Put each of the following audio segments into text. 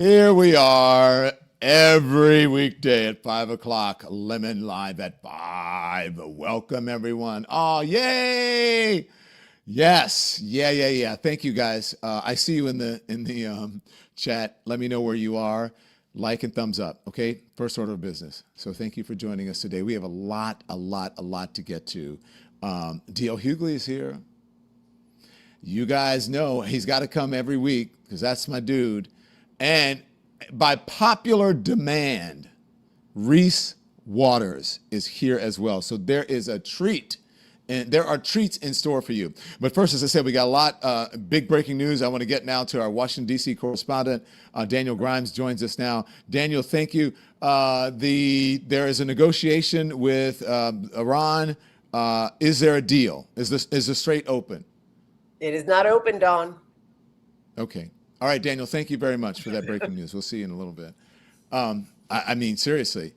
Here we are every weekday at 5 o'clock, Lemon Live at 5. Welcome, everyone. Oh, yay! Yes, yeah. Thank you, guys. I see you in the chat. Let me know where you are. Like and thumbs up, okay? First order of business. So thank you for joining us today. We have a lot to get to. D.L. Hughley is here. You guys know he's got to come every week because that's my dude. And by popular demand, Reese Waters is here as well. So there is a treat, and there are treats in store for you. But first, as I said, we got a lot, big breaking news. I want to get now to our Washington, D.C. correspondent. Daniel Grimes joins us now. Daniel, thank you. There is a negotiation with Iran. Is there a deal? Is the strait open? It is not open, Don. Okay. All right, Daniel, thank you very much for that breaking news. We'll see you in a little bit. I mean, seriously.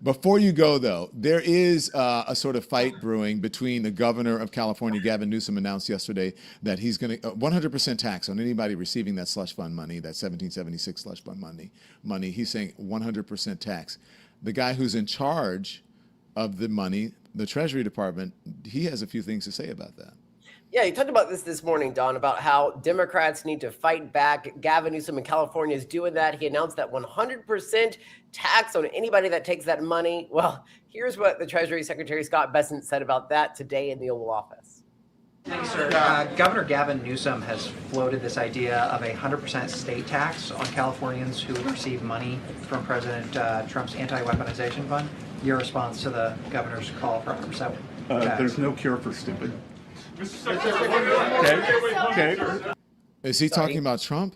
Before you go, though, there is a sort of fight brewing between the governor of California, Gavin Newsom, announced yesterday that he's going to 100% tax on anybody receiving that slush fund money, that 1776 slush fund money. He's saying 100% tax. The guy who's in charge of the money, the Treasury Department, he has a few things to say about that. Yeah, you talked about this morning, Don, about how Democrats need to fight back. Gavin Newsom in California is doing that. He announced that 100% tax on anybody that takes that money. Well, here's what the Treasury Secretary Scott Bessent said about that today in the Oval Office. Thanks, sir. Governor Gavin Newsom has floated this idea of a 100% state tax on Californians who receive money from President Trump's anti-weaponization fund. Your response to the governor's call for 100% tax? There's no cure for stupid. Okay. Is he talking about Trump?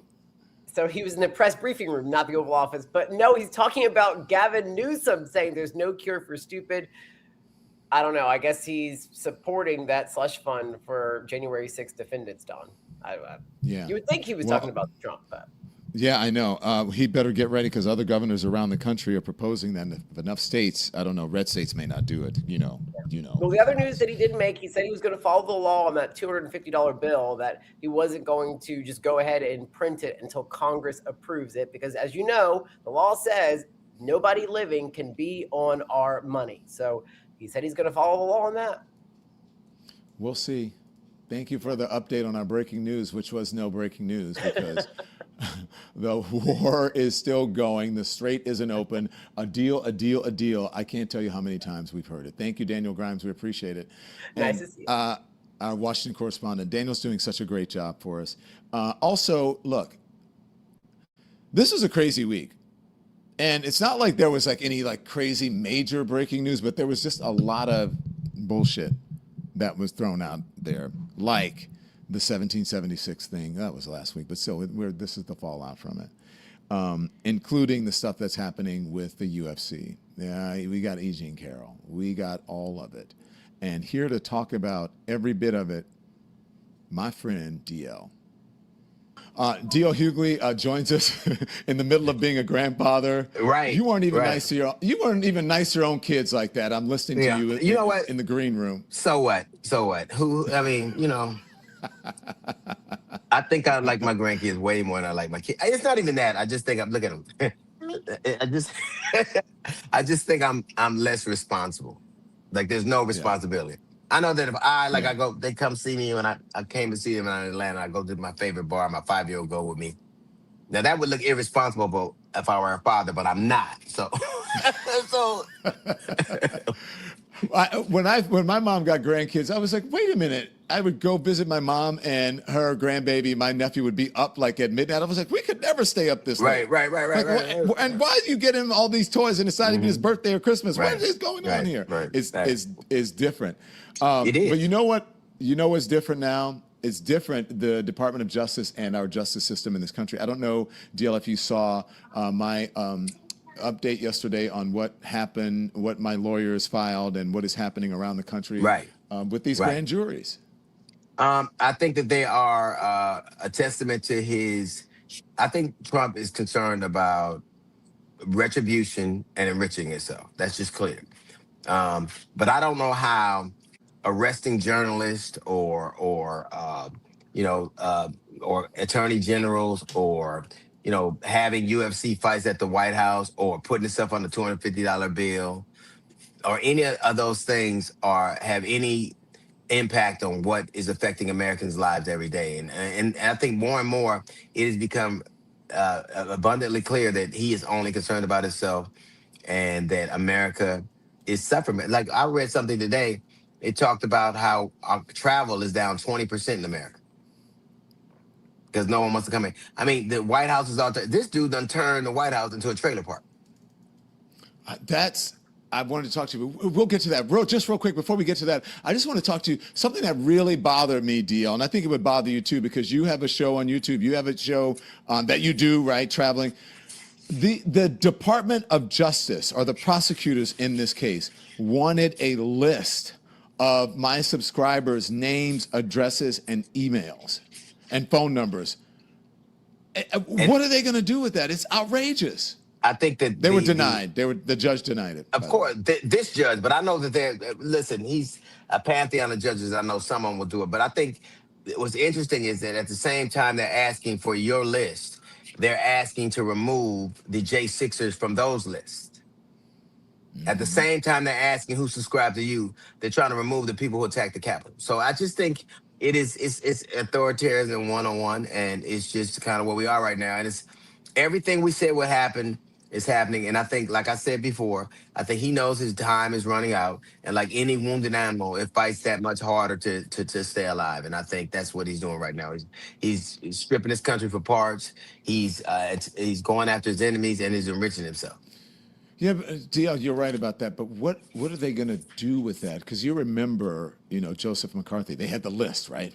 So he was in the press briefing room, not the Oval Office. But no, he's talking about Gavin Newsom saying there's no cure for stupid. I don't know. I guess he's supporting that slush fund for January 6th defendants, Don. Yeah. You would think he was talking about Trump, but. Yeah, I know. He better get ready because other governors around the country are proposing that if enough states, I don't know, red states may not do it, you know. Well, the other news that he did make, he said he was going to follow the law on that $250 bill, that he wasn't going to just go ahead and print it until Congress approves it. Because as you know, the law says nobody living can be on our money. So he said he's going to follow the law on that. We'll see. Thank you for the update on our breaking news, which was no breaking news because the war is still going. The strait isn't open. A deal. I can't tell you how many times we've heard it. Thank you, Daniel Grimes. We appreciate it. Nice to see you. Our Washington correspondent, Daniel's doing such a great job for us. Also, look, this was a crazy week. And it's not like there was like any like crazy major breaking news, but there was just a lot of bullshit that was thrown out there, like the 1776 thing. That was last week, but still, this is the fallout from it, including the stuff that's happening with the UFC. Yeah, we got E. Jean Carroll. We got all of it. And here to talk about every bit of it, my friend DL. D.L. Hughley joins us in the middle of being a grandfather. Right. You weren't even nice to your own kids like that. I'm listening to you. You know what? In the green room. So what? I mean, I think I like my grandkids way more than I like my kids. It's not even that. I just think look at them. I just think I'm less responsible. Like there's no responsibility. Yeah. I know that if I go, they come see me when I came to see them in Atlanta. I go to my favorite bar. My 5-year-old go with me. Now that would look irresponsible if I were a father, but I'm not. So, when my mom got grandkids, I was like, wait a minute. I would go visit my mom and her grandbaby. My nephew would be up like at midnight. I was like, we could never stay up this late. Right. And why do you get him all these toys and it's not even his birthday or Christmas? Right. What is going on here? Right. It's different. It is. But you know what? You know what's different now? It's different, the Department of Justice and our justice system in this country. I don't know, DL, if you saw my update yesterday on what happened, what my lawyers filed, and what is happening around the country with these grand juries. I think that they are a testament to his. I think Trump is concerned about retribution and enriching himself. That's just clear. But I don't know how arresting journalists or attorney generals or having UFC fights at the White House or putting itself on the $250 bill or any of those things have any impact on what is affecting Americans' lives every day. And I think more and more it has become abundantly clear that he is only concerned about himself and that America is suffering. Like I read something today, it talked about how our travel is down 20% in America because no one wants to come in. I mean, the White House is out there. This dude done turned the White House into a trailer park. I wanted to talk to you. We'll get to that. Just real quick before we get to that, I just want to talk to you something that really bothered me, DL, and I think it would bother you too because you have a show on YouTube. You have a show that you do, right, traveling. The Department of Justice, or the prosecutors in this case, wanted a list of my subscribers' names, addresses, and emails, and phone numbers. What are they going to do with that? It's outrageous. I think that they were denied. The judge denied it. Of course, this judge, but I know that listen, he's a pantheon of judges. I know someone will do it, but I think what's interesting is that at the same time they're asking for your list, they're asking to remove the J6ers from those lists. At the same time they're asking who subscribed to you, they're trying to remove the people who attacked the Capitol. So I just think it's authoritarianism 101, and it's just kind of where we are right now. And it's everything we said would happen is happening. And I think, like I said before, I think he knows his time is running out. And like any wounded animal, it fights that much harder to stay alive. And I think that's what he's doing right now. He's stripping his country for parts. He's going after his enemies and he's enriching himself. Yeah, DL, you're right about that. But what are they going to do with that? Because you remember, Joseph McCarthy, they had the list, right?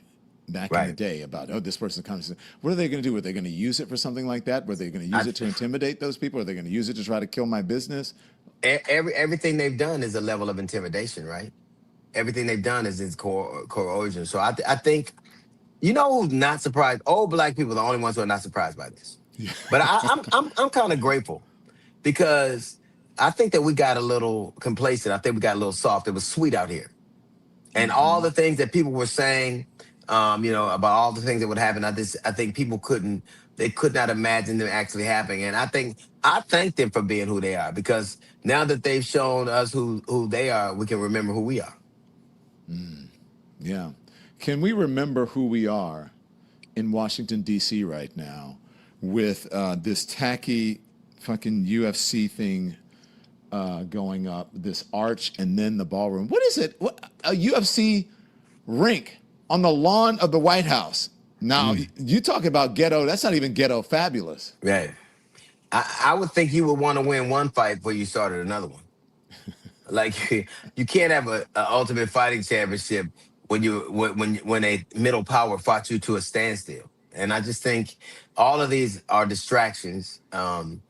Back in the day about, this person's coming. What are they going to do? Are they going to use it for something like that? Were they going to use it to intimidate those people? Are they going to use it to try to kill my business? Everything they've done is a level of intimidation, right? Everything they've done is its core origin. So I think, who's not surprised? Old black people are the only ones who are not surprised by this. Yeah. But I'm kind of grateful because I think that we got a little complacent. I think we got a little soft. It was sweet out here. And all the things that people were saying, about all the things that would happen. I think people could not imagine them actually happening. And I thank them for being who they are, because now that they've shown us who they are, we can remember who we are. Yeah. Can we remember who we are in Washington, D.C. right now with this tacky fucking UFC thing going up, this arch and then the ballroom? What is it? A UFC rink on the lawn of the White House. Now, you talk about ghetto. That's not even ghetto fabulous. Right. I would think you would want to win one fight before you started another one. Like, you can't have an ultimate fighting championship when a middle power fought you to a standstill. And I just think all of these are distractions. And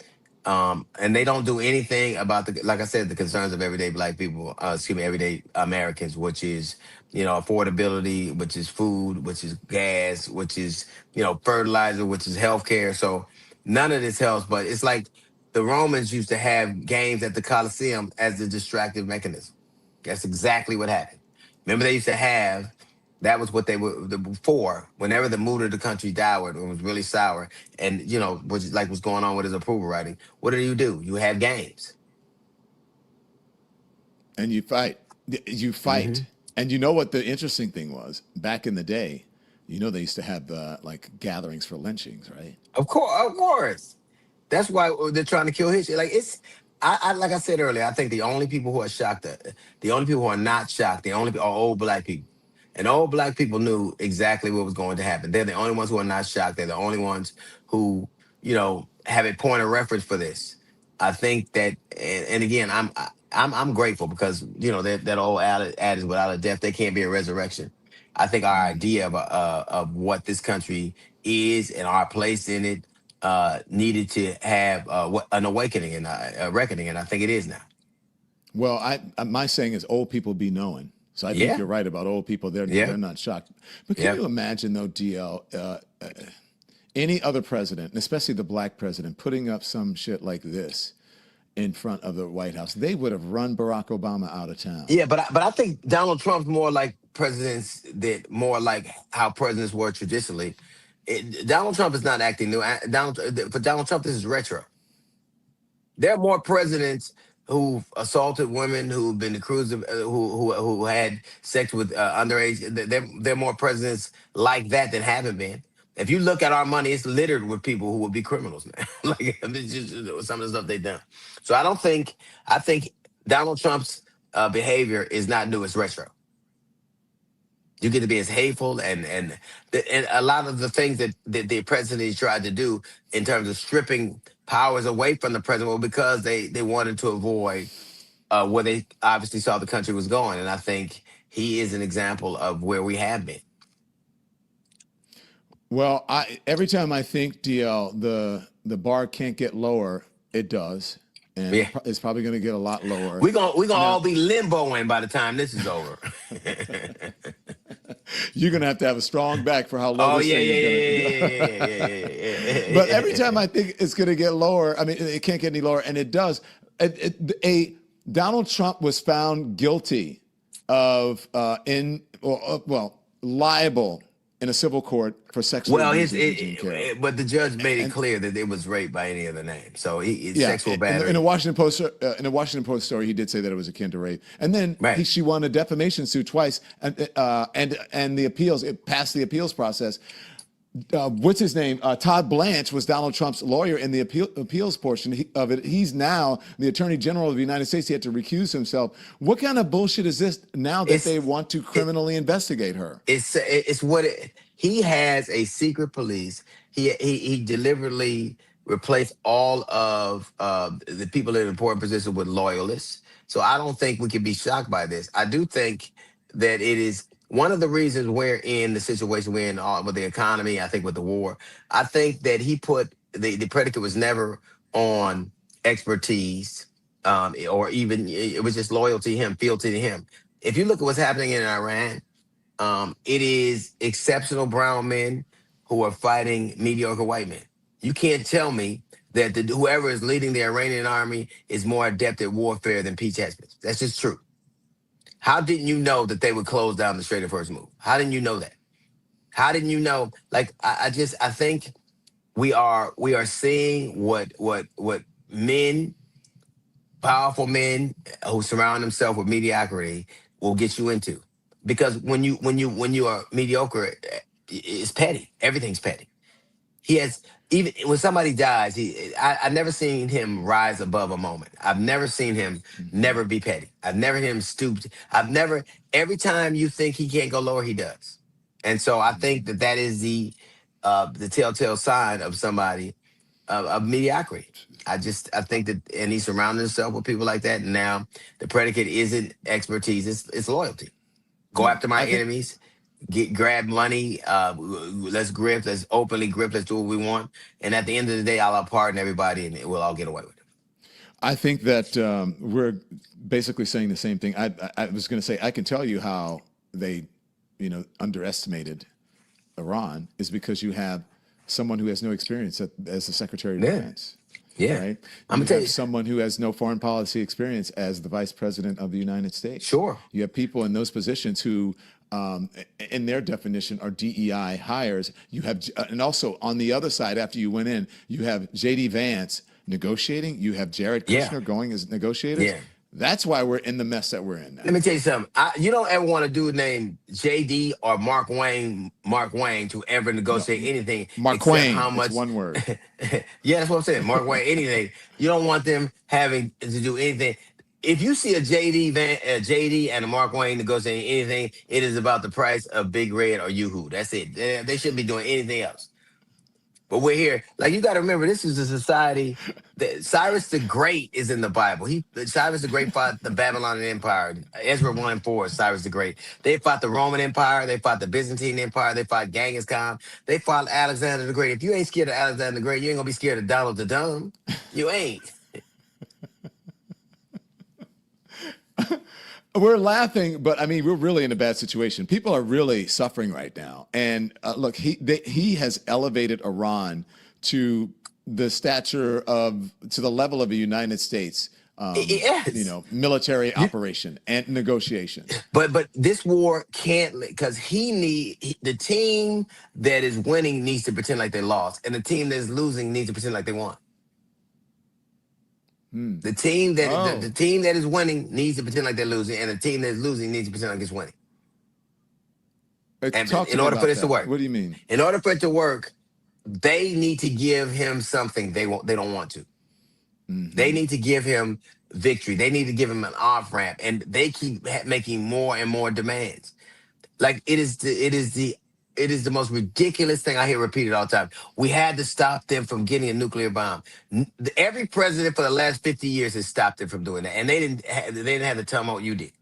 they don't do anything about like I said, the concerns of everyday black people, everyday Americans, which is, affordability, which is food, which is gas, which is, fertilizer, which is healthcare. So none of this helps, but it's like the Romans used to have games at the Colosseum as a distractive mechanism. That's exactly what happened. Remember, they used to have, that was what they were before, whenever the mood of the country died, it was really sour, and, which like what's going on with his approval rating. What do? You have games. And you fight. And you know what the interesting thing was? Back in the day, they used to have gatherings for lynchings, right? Of course. That's why they're trying to kill his shit. Like, like I said earlier, I think the only people who are shocked, the only people who are not shocked, are old black people. And old black people knew exactly what was going to happen. They're the only ones who are not shocked. They're the only ones who, have a point of reference for this. I think that, and again, I'm grateful because, that old adage, without a death, there can't be a resurrection. I think our idea of what this country is and our place in it needed to have an awakening and a reckoning, and I think it is now. Well, my saying is old people be knowing. So I think you're right about old people. They're not shocked. But can you imagine, though, DL, any other president, and especially the black president, putting up some shit like this in front of the White House? They would have run Barack Obama out of town. Yeah, but I think Donald Trump's more like presidents, more like how presidents were traditionally. Donald Trump is not acting new. For Donald Trump, this is retro. There are more presidents who've assaulted women, who've been accused of, who had sex with underage. There are more presidents like that than haven't been. If you look at our money, it's littered with people who would be criminals now. Like it's just some of the stuff they've done. So I think Donald Trump's behavior is not new; it's retro. You get to be as hateful and a lot of the things that the president tried to do in terms of stripping powers away from the president, well, because they wanted to avoid where they obviously saw the country was going. And I think he is an example of where we have been. Well, every time I think, DL, the bar can't get lower, it does. And Yeah. it's probably going to get a lot lower. We're gonna all be limboing by the time this is over. You're going to have a strong back for how low Oh this yeah, thing is going to yeah. But every time I think it's going to get lower, I mean, it can't get any lower, and it does. Donald Trump was found guilty of liable in a civil court for sexual abuse. But the judge made it clear that it was rape by any other name. So sexual battery. In a Washington Post story, he did say that it was akin to rape. And then she won a defamation suit twice, and the appeals, it passed the appeals process. What's his name? Todd Blanche was Donald Trump's lawyer in the appeals portion of it. He's now the Attorney General of the United States. He had to recuse himself. What kind of bullshit is this now that they want to criminally investigate her? He has a secret police. He deliberately replaced all of the people in important positions with loyalists. So I don't think we can be shocked by this. I do think that it is one of the reasons we're in the situation we're in with the economy, I think with the war. I think that he put the predicate was never on expertise or even it was just loyalty to him, fealty to him. If you look at what's happening in Iran, it is exceptional brown men who are fighting mediocre white men. You can't tell me that whoever is leading the Iranian army is more adept at warfare than Pete Heston. That's just true. How didn't you know that they would close down the Strait of Hormuz? How didn't you know that? How didn't you know? Like I think we are seeing what men, powerful men who surround themselves with mediocrity will get you into. Because when you are mediocre, it's petty. Everything's petty. He has, even when somebody dies, I never seen him rise above a moment. I've never seen him never be petty. I've never seen him stoop. Every time you think he can't go lower, he does. And so I think that is the telltale sign of somebody of mediocrity. I think that, and he's surrounding himself with people like that. And now the predicate isn't expertise, it's loyalty. Go after my enemies. Grab money, let's grip, let's openly grip, let's do what we want. And at the end of the day, I'll pardon everybody and we'll all get away with it. I think that we're basically saying the same thing. I was going to say, I can tell you how they, underestimated Iran is because you have someone who has no experience as the Secretary of Defense. Yeah. Right? I'm going to tell you. Someone who has no foreign policy experience as the Vice President of the United States. Sure. You have people in those positions who, in their definition, are DEI hires. You have, and also on the other side, after you went in, you have J.D. Vance negotiating. You have Jared Kushner going as negotiators. Yeah. That's why we're in the mess that we're in now. Let me tell you something. You don't ever want a dude named JD or Mark Wayne to ever negotiate anything. Mark Wayne, how much, it's one word. Yeah, that's what I'm saying. Mark Wayne, anything. You don't want them having to do anything. If you see a JD and a Mark Wayne negotiating anything, it is about the price of Big Red or Yoo-Hoo. That's it. They shouldn't be doing anything else. But we're here. Like, you got to remember, this is a society that Cyrus the Great is in the Bible. Cyrus the Great fought the Babylonian Empire. Ezra 1 and 4 is Cyrus the Great. They fought the Roman Empire. They fought the Byzantine Empire. They fought Genghis Khan. They fought Alexander the Great. If you ain't scared of Alexander the Great, you ain't going to be scared of Donald the Dumb. You ain't. We're laughing, but I mean, we're really in a bad situation. People are really suffering right now. And look, he has elevated Iran to the level of the United States Yes. military You, operation and negotiation. but this war can't, because the team that is winning needs to pretend like they lost, and the team that's losing needs to pretend like they won. Hmm. The Oh, team that is winning needs to pretend like they're losing, and the team that's losing needs to pretend like it's winning. And talk to in me order for about this to that. work, What do you mean? in order for it to work, they need to give him something they don't want to. They Hmm. need to give him victory. They need to give him an off ramp, and they keep making more and more demands. Like it is the most ridiculous thing I hear repeated all the time. We had to stop them from getting a nuclear bomb. Every president for the last 50 years has stopped them from doing that, and they didn't have the tumult you did.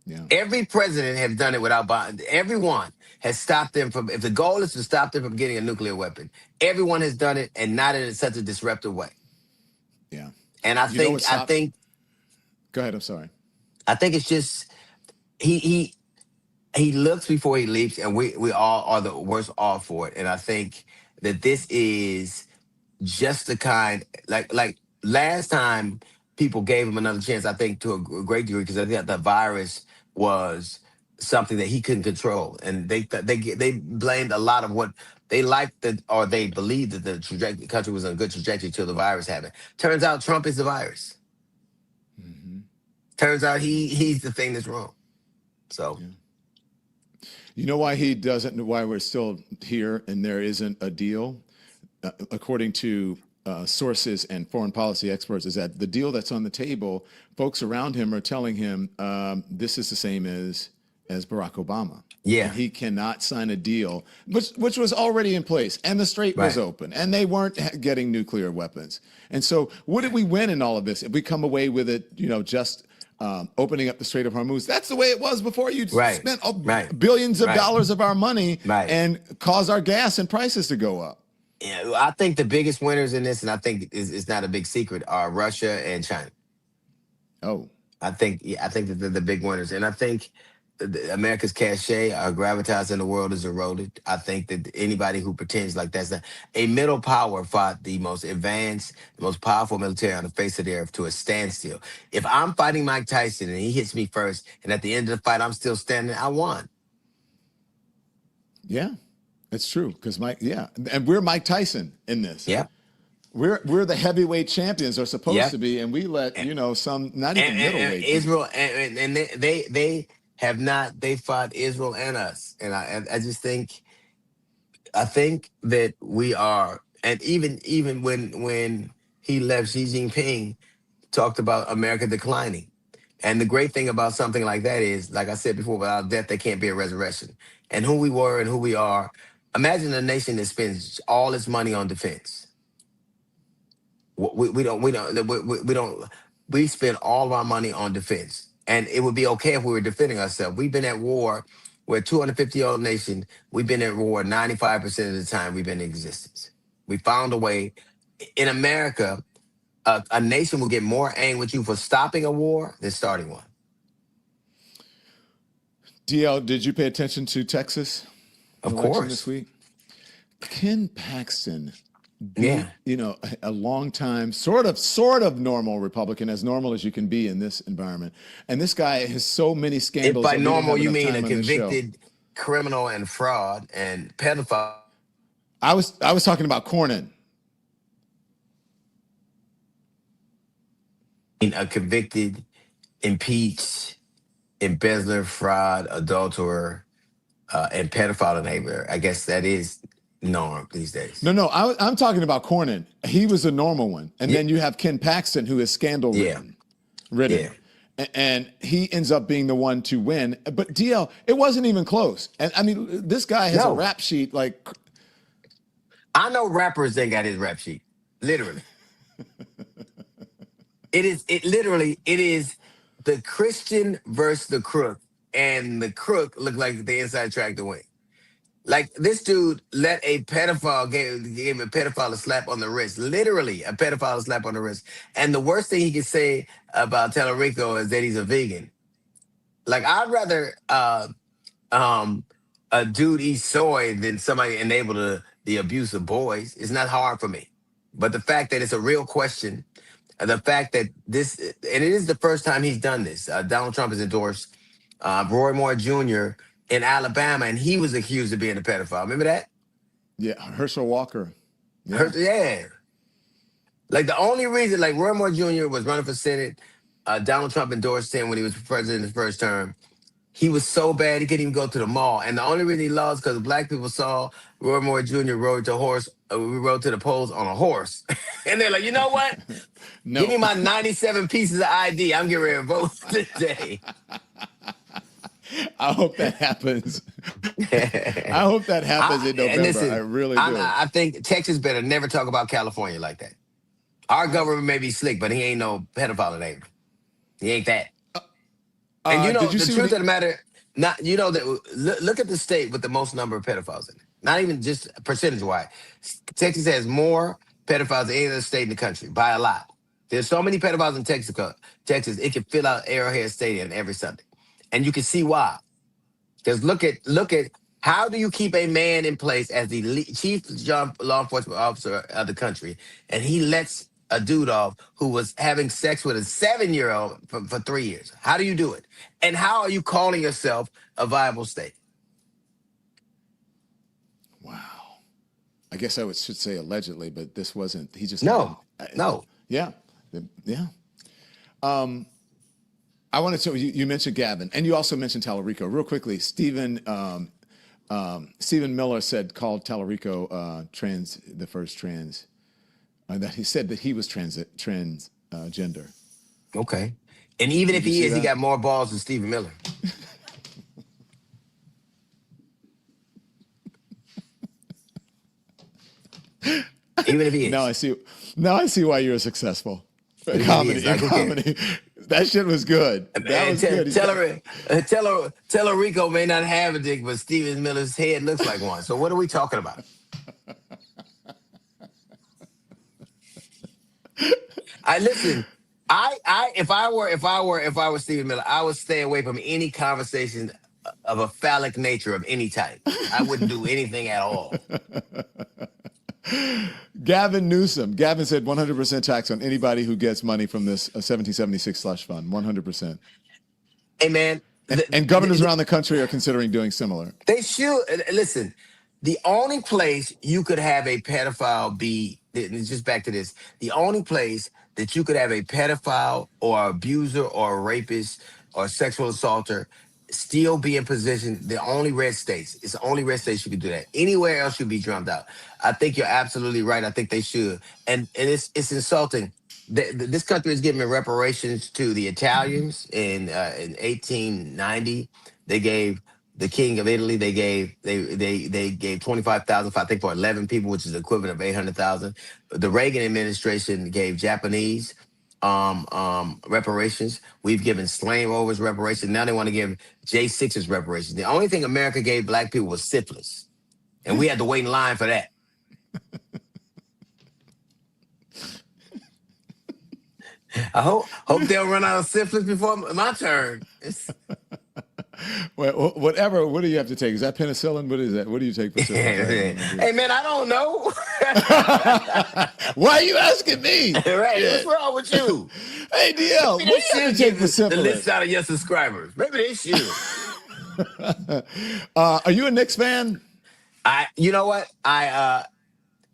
Yeah. Every president has done it without bomb. Everyone has stopped them from. If the goal is to stop them from getting a nuclear weapon, everyone has done it, and not in such a disruptive way. Yeah. And You know what stopped? Go ahead. I'm sorry. I think it's just he he looks before he leaps, and we all are the worst off for it. And I think that this is just the kind, like last time people gave him another chance. I think to a great degree, because I think the virus was something that he couldn't control, and they blamed a lot of what they liked, that, or they believed that the country was on a good trajectory till the virus happened. Turns out Trump is the virus. Hmm. Turns out he's the thing that's wrong. So. Yeah. You know why he doesn't? Why we're still here and there isn't a deal, according to sources and foreign policy experts, is that the deal that's on the table, folks around him are telling him this is the same as Barack Obama. And Yeah, he cannot sign a deal, which was already in place, and the strait was right. open, and they weren't getting nuclear weapons. And so, what did we win in all of this if we come away with it? Just opening up the Strait of Hormuz. That's the way it was before you Right, spent right, billions of right, dollars of our money right. and caused our gas and prices to go up. Yeah, I think the biggest winners in this, and I think it's not a big secret, are Russia and China. Oh, I think that they're the big winners, and I think America's cachet, our gravitas in the world is eroded. I think that anybody who pretends like that's not a middle power fought the most advanced, the most powerful military on the face of the earth to a standstill. If I'm fighting Mike Tyson and he hits me first, and at the end of the fight I'm still standing, I won. yeah, it's true. Because and we're Mike Tyson in this. Yeah. We're the heavyweight champions, are supposed Yep. to be, and we let some not even And middleweight beat. Israel and they have not, they fought Israel and us, and I just think, I think that we are, and even when he left, Xi Jinping talked about America declining, and the great thing about something like that is, like I said before, without death there can't be a resurrection, and who we were and who we are. Imagine a nation that spends all its money on defense. We spend all of our money on defense, and it would be okay if we were defending ourselves. We've been at war. We're a 250-year-old nation. We've been at war 95% of the time we've been in existence. We found a way. In America, a nation will get more angry with you for stopping a war than starting one. DL, did you pay attention to Texas Of election this course. week? Ken Paxton beat, Yeah. a long time, sort of normal Republican, as normal as you can be in this environment. And this guy has so many If scandals by that we don't normal have you enough mean a time on this show. convicted criminal and fraud and pedophile, I was talking about Cornyn. a convicted, impeached, embezzler, fraud, adulterer, and pedophile neighbor. I guess that is norm these days. No, I'm talking about Cornyn. He was a normal one. And Yeah, then you have Ken Paxton, who is scandal yeah, ridden. yeah. And he ends up being the one to win. But DL, it wasn't even close. And I mean, this guy has a No, rap sheet like, I know rappers that got his rap sheet. Literally, it is. It literally. It is the Christian versus the crook, and the crook looked like the inside track to win. Like this dude let a pedophile gave a pedophile a slap on the wrist. Literally, a pedophile a slap on the wrist. And the worst thing he could say about Tellerico is that he's a vegan. Like I'd rather um a dude eat soy than somebody enable the abuse of boys. It's not hard for me. But the fact that it's a real question, The fact that this, and it is the first time he's done this. Donald Trump has endorsed Roy Moore Jr. in Alabama, and he was accused of being a pedophile. Remember that? Yeah, Herschel Walker. Yeah. Yeah. Like the only reason, like Roy Moore Jr. was running for Senate, Donald Trump endorsed him when he was president in his first term. He was so bad he couldn't even go to the mall, and the only reason he lost because black people saw Roy Moore Jr. rode to the polls on a horse, and they're like, you know what? No. Give me my 97 pieces of ID. I'm getting ready to vote today. I hope that happens. I hope that happens in November. Listen, I really do. I think Texas better never talk about California like that. Our government may be slick, but he ain't no pedophile neighbor. He ain't that. And you know, did you the see truth of the matter, look at the state with the most number of pedophiles in it. Not even just percentage-wise. Texas has more pedophiles than any other state in the country, by a lot. There's so many pedophiles in Texas, it can fill out Arrowhead Stadium every Sunday. And you can see why. Because look at how do you keep a man in place as the chief law enforcement officer of the country, and he lets a dude off who was having sex with a 7-year-old for 3 years? How do you do it? And how are you calling yourself a viable state? Wow. I guess I should say allegedly, but this wasn't. He just No. Yeah. I wanted to. You mentioned Gavin, and you also mentioned Tallarico. Real quickly, Stephen Miller called Tallarico the first trans. That he said that he was transgender. Okay. And even if he is, he got more balls than Stephen Miller. Even if he is. Now I see why you're successful. Comedy. That shit was good. That was good. Tellerico may not have a dick, but Stephen Miller's head looks like one. So what are we talking about? If I were Stephen Miller, I would stay away from any conversation of a phallic nature of any type. I wouldn't do anything at all. Gavin Newsom. Gavin said 100% tax on anybody who gets money from this 1776 slush fund. 100%. Hey, man. And governors around the country are considering doing similar. They should. Listen, the only place you could have a pedophile be, just back to this, the only place that you could have a pedophile or abuser or a rapist or sexual assaulter still be in position, the only red states. It's the only red states you can do that. Anywhere else you'd be drummed out. I think you're absolutely right. I think they should. And it's insulting. This country is giving reparations to the Italians in 1890. They gave the King of Italy, they gave 25,000, I think, for 11 people, which is the equivalent of 800,000. The Reagan administration gave Japanese reparations. We've given slave owners reparations. Now they want to give J6s reparations. The only thing America gave black people was syphilis, and we had to wait in line for that. I hope they'll run out of syphilis before my turn. Well, whatever. What do you have to take? Is that penicillin? What is that? What do you take for syphilis? Hey, man, I don't know. Why are you asking me? Right. What's wrong with you? Hey, DL, what do you have to take for syphilis? The list out of your subscribers. Maybe they should. Are you a Knicks fan? You know what? I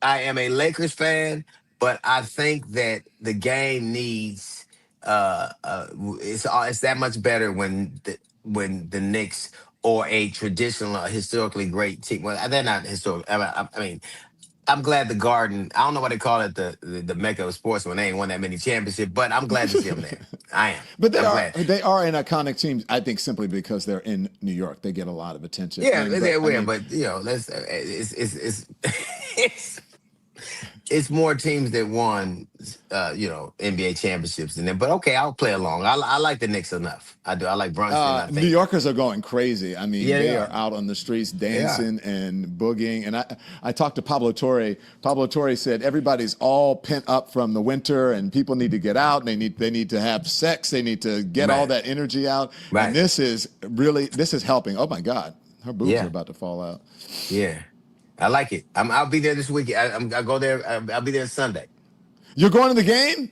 am a Lakers fan, but I think that the game needs it's that much better when the Knicks or a traditional, historically great team. Well, they're not historical. I mean, I'm glad the Garden. I don't know what they call it, the Mecca of sports when they ain't won that many championships. But I'm glad to see them there. I am. But they are an iconic team. I think simply because they're in New York, they get a lot of attention. Yeah, they're weird, but you know, it's more teams that won, NBA championships than them. But okay, I'll play along. I like the Knicks enough. I do. I like Brunson. New Yorkers are going crazy. I mean, they are out on the streets dancing and boogieing. And I talked to Pablo Torre. Pablo Torre said everybody's all pent up from the winter, and people need to get out. They need to have sex. They need to get all that energy out. Right. And this is helping. Oh my God, her boobs are about to fall out. Yeah. I like it. I'll be there this weekend. I'll go there. I'll be there Sunday. You're going to the game?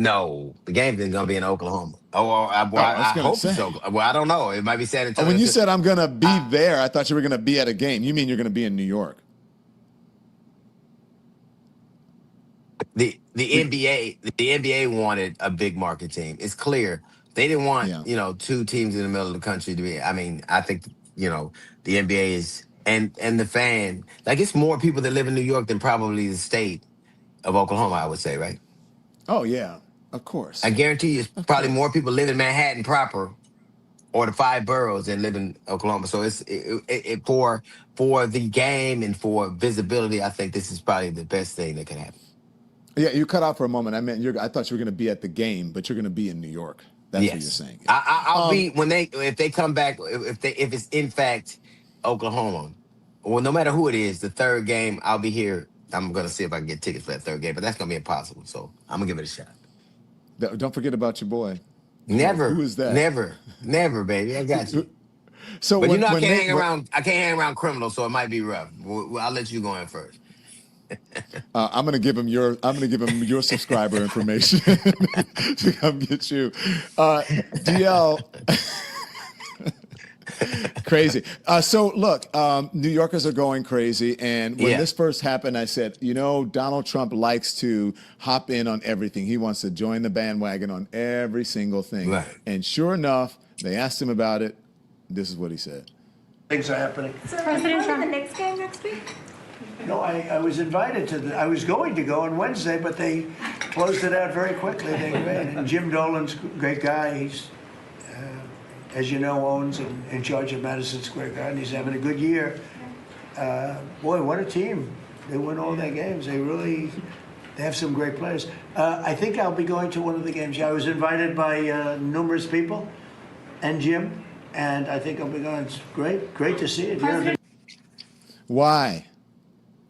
No, the game is going to be in Oklahoma. Oh, I was I gonna hope it's say. Oklahoma. Well, I don't know. It might be San Antonio. When you said I'm gonna be I, there, I thought you were gonna be at a game. You mean you're gonna be in New York? the NBA wanted a big market team. It's clear they didn't want Yeah. two teams in the middle of the country to be. I mean, I think the NBA is and the fan like it's more people that live in New York than probably the state of Oklahoma. I would say, right? Oh yeah. Of I course. guarantee you, it's Of probably more course. people live in Manhattan proper or the five boroughs than live in Oklahoma. So for the game and for visibility, I think this is probably the best thing that can happen. Yeah, you cut out for a moment. I thought you were gonna be at the game, but you're gonna be in New York. That's what you're Yes, saying. Yeah. I'll be when if they come back if it's in fact Oklahoma. Well, no matter who it is, the third game I'll be here. I'm gonna see if I can get tickets for that third game, but that's gonna be impossible. So I'm gonna give it a shot. Don't forget about your boy. Who Never, is that? never, baby. I got you. So But when I when can't they hang around. I can't hang around criminals, so it might be rough. I'll let you go in first. I'm gonna give him your subscriber information to come get you. DL. Crazy. So look, New Yorkers are going crazy. And when Yeah, this first happened, I said, Donald Trump likes to hop in on everything. He wants to join the bandwagon on every single thing. right. And sure enough, they asked him about it. This is what he said. Things are happening. So are you going to the Knicks game next week? No, I was invited to I was going to go on Wednesday, but they closed it out very quickly. And Jim Dolan's a great guy. He's, as you know, owns and in charge of Madison Square Garden. He's having a good year. Boy, what a team. They win all their games. They have some great players. I think I'll be going to one of the games. I was invited by numerous people and Jim, and I think I'll be going. It's great to see it. Why?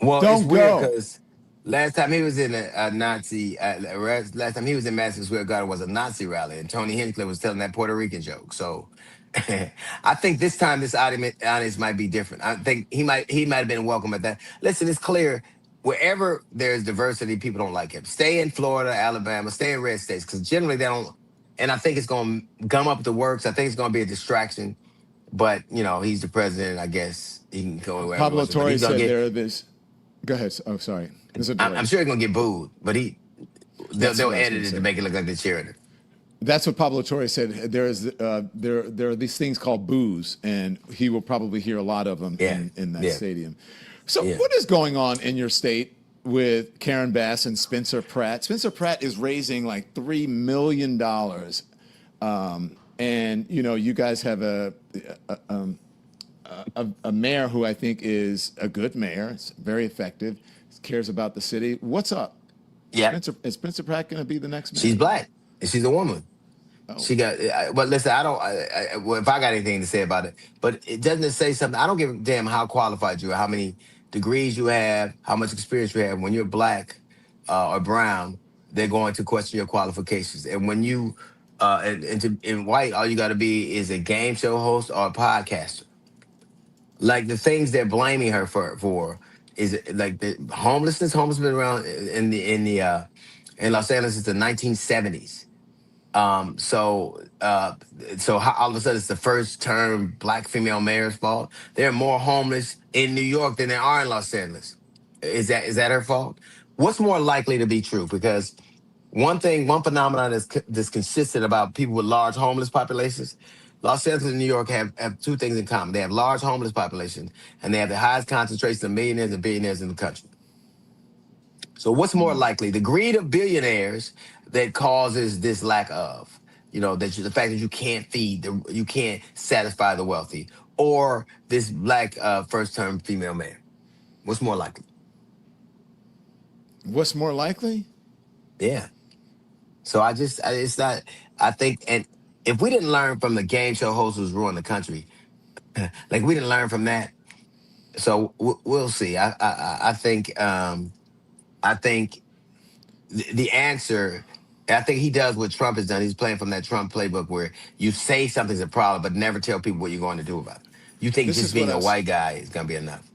Well, Don't it's weird go. because last time he was in a Nazi, last time he was in Madison Square Garden was a Nazi rally, and Tony Hinchcliffe was telling that Puerto Rican joke. So I think this time this audience might be different. I think he might have been welcome at that. Listen, it's clear wherever there's diversity, people don't like him. Stay in Florida, Alabama, stay in red states because generally they don't. And I think it's going to gum up the works. I think it's going to be a distraction. But he's the president. I guess he can go wherever he Pablo wants to. But Torre he's gonna said get. there are this. Go ahead. Oh, sorry. There's a I'm delay. sure he's gonna get booed, but That's they'll what I was edit gonna it to say. make it look like the cheerleader. That's what Pablo Torre said. There are these things called boos, and he will probably hear a lot of them Yeah, in that yeah, stadium. So yeah. what is going on in your state with Karen Bass and Spencer Pratt? Spencer Pratt is raising like $3 million. And you guys have a mayor who I think is a good mayor. It's very effective. Cares about the city. What's up? Yeah, Is Spencer Pratt going to be the next she's mayor? black and she's a woman. Oh, She got. But listen, I don't. Well, if I got anything to say about it, but it doesn't say something. I don't give a damn how qualified you are, how many degrees you have, how much experience you have. When you're black or brown, they're going to question your qualifications. And when you in white, all you got to be is a game show host or a podcaster. Like the things they're blaming her for is like the homelessness. Homeless been around in Los Angeles since the 1970s. So how, all of a sudden it's the first term black female mayor's fault. There are more homeless in New York than there are in Los Angeles. Is that her fault? What's more likely to be true? Because one phenomenon that's consistent about people with large homeless populations. Los Angeles and New York have two things in common. They have large homeless populations, and they have the highest concentration of millionaires and billionaires in the country. So what's more likely, the greed of billionaires that causes this lack of, the fact that you can't you can't satisfy the wealthy, or this black first-term female mayor? What's more likely? what's more likely? Yeah. So it's not. I think, and if we didn't learn from the game show host who's ruined the country, like we didn't learn from that, so we'll see. I think. I think the answer, I think he does what Trump has done. He's playing from that Trump playbook where you say something's a problem, but never tell people what you're going to do about it. You think This just is what being I a was. white guy is going to be enough.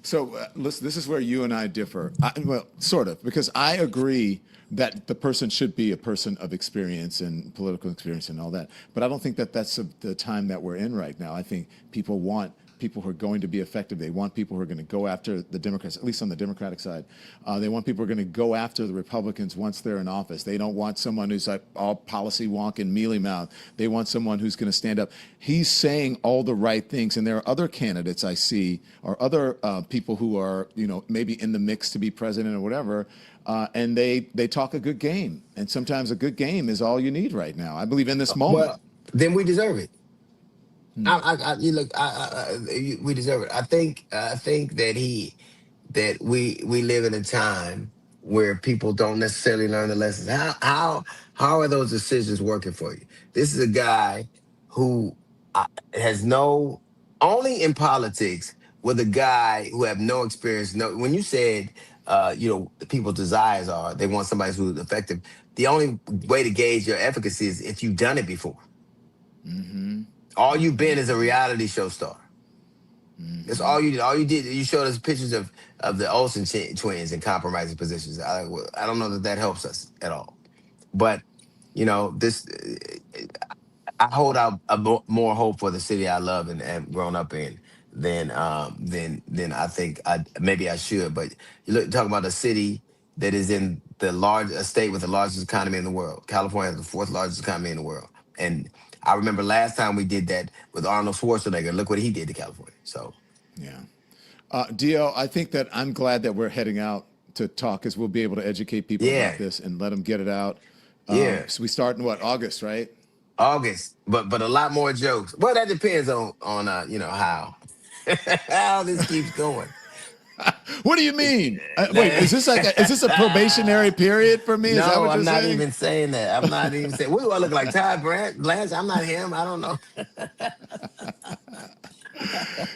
So listen, this is where you and I differ. Well, sort of, because I agree that the person should be a person of experience and political experience and all that. But I don't think that that's the time that we're in right now. I think people want people who are going to be effective. They want people who are going to go after the Democrats, at least on the Democratic side. They want people who are going to go after the Republicans once they're in office. They don't want someone who's like all policy wonk and mealy mouth. They want someone who's going to stand up. He's saying all the right things, and there are other candidates I see, or other people who are, maybe in the mix to be president or whatever, and they talk a good game. And sometimes a good game is all you need right now. I believe in this moment. Well, then we deserve it. We deserve it. I think that we live in a time where people don't necessarily learn the lessons. How are those decisions working for you? This is a guy who has no, only in politics with a guy who have no experience. No, when you said the people's desires are they want somebody who's effective. The only way to gauge your efficacy is if you've done it before. Mm-hmm. All you've been is a reality show star. That's all you did. All you did, you showed us pictures of the Olsen twins in compromising positions. I don't know that helps us at all. But this, I hold out more hope for the city I love and grown up in than I think maybe I should. But you talk about a city that is in a state with the largest economy in the world. California has the fourth largest economy in the world, and I remember last time we did that with Arnold Schwarzenegger. Look what he did to California. So, yeah. Dio, I think that I'm glad that we're heading out to talk, because we'll be able to educate people about this and let them get it out. So we start in August, right? August, but a lot more jokes. Well, that depends on how how this keeps going. What do you mean? Wait, is this a probationary period for me? Is that what I'm you're not saying? even saying that. I'm not even saying. What do I look like, Todd Blanche? I'm not him. I don't know.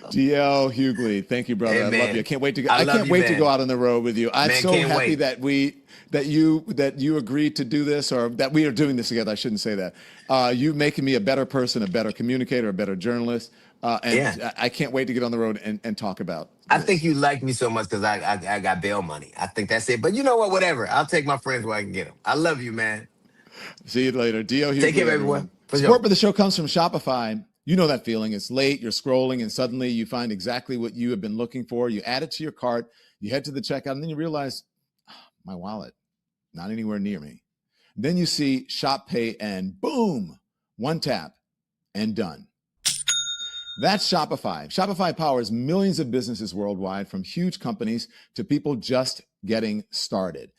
DL Hughley, thank you, brother. Hey, I man. love you. I can't wait to go. I I love can't you, wait to man. go out on the road with you. I'm Man, so can't happy wait. that you agreed to do this, or that we are doing this together. I shouldn't say that. You making me a better person, a better communicator, a better journalist. I can't wait to get on the road and talk about I this. think you like me so much because I got bail money. I think that's it. But you know what? Whatever. I'll take my friends where I can get them. I love you, man. See you later. Dio Hughley, Take care, everyone. For Support sure. for the show comes from Shopify. You know that feeling. It's late, you're scrolling, and suddenly you find exactly what you have been looking for. You add it to your cart, you head to the checkout, and then you realize, my wallet, not anywhere near me. Then you see Shop Pay, and boom, one tap and done. That's Shopify. Shopify powers millions of businesses worldwide, from huge companies to people just getting started.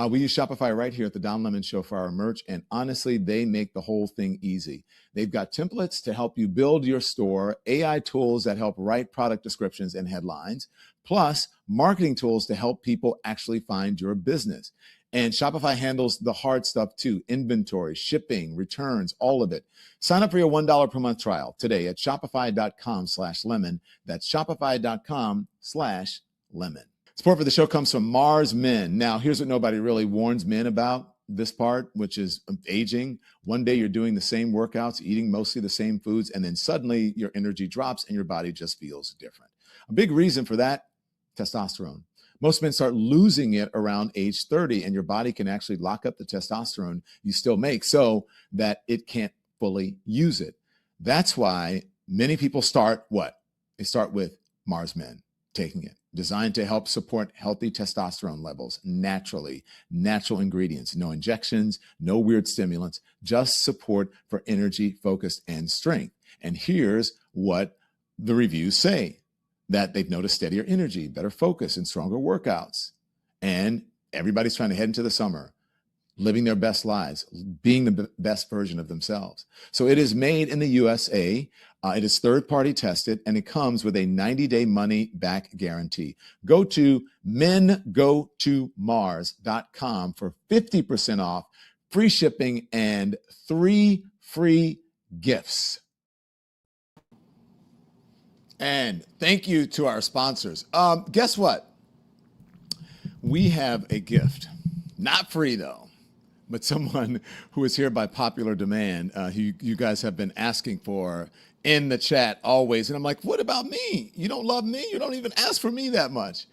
We use Shopify right here at the Don Lemon Show for our merch, and honestly, they make the whole thing easy. They've got templates to help you build your store, AI tools that help write product descriptions and headlines, plus marketing tools to help people actually find your business. And Shopify handles the hard stuff too: inventory, shipping, returns, all of it. Sign up for your $1 per month trial today at shopify.com/lemon. That's shopify.com/lemon. Support for the show comes from Mars Men. Now, here's what nobody really warns men about this part, which is aging. One day you're doing the same workouts, eating mostly the same foods, and then suddenly your energy drops and your body just feels different. A big reason for that, testosterone. Most men start losing it around age 30, and your body can actually lock up the testosterone you still make so that it can't fully use it. That's why many people start what? They start with Mars Men, taking it. Designed to help support healthy testosterone levels naturally, natural ingredients, no injections, no weird stimulants, just support for energy, focus, and strength. And here's what the reviews say: that they've noticed steadier energy, better focus, and stronger workouts. And everybody's trying to head into the summer, living their best lives, being the best version of themselves. So it is made in the USA. It is third-party tested, and it comes with a 90-day money-back guarantee. Go to mengotomars.com for 50% off, free shipping, and 3 free gifts. And thank you to our sponsors. Guess what? We have a gift. Not free, though, but someone who is here by popular demand, who you guys have been asking for in the chat always. And I'm like, what about me? You don't love me? You don't even ask for me that much.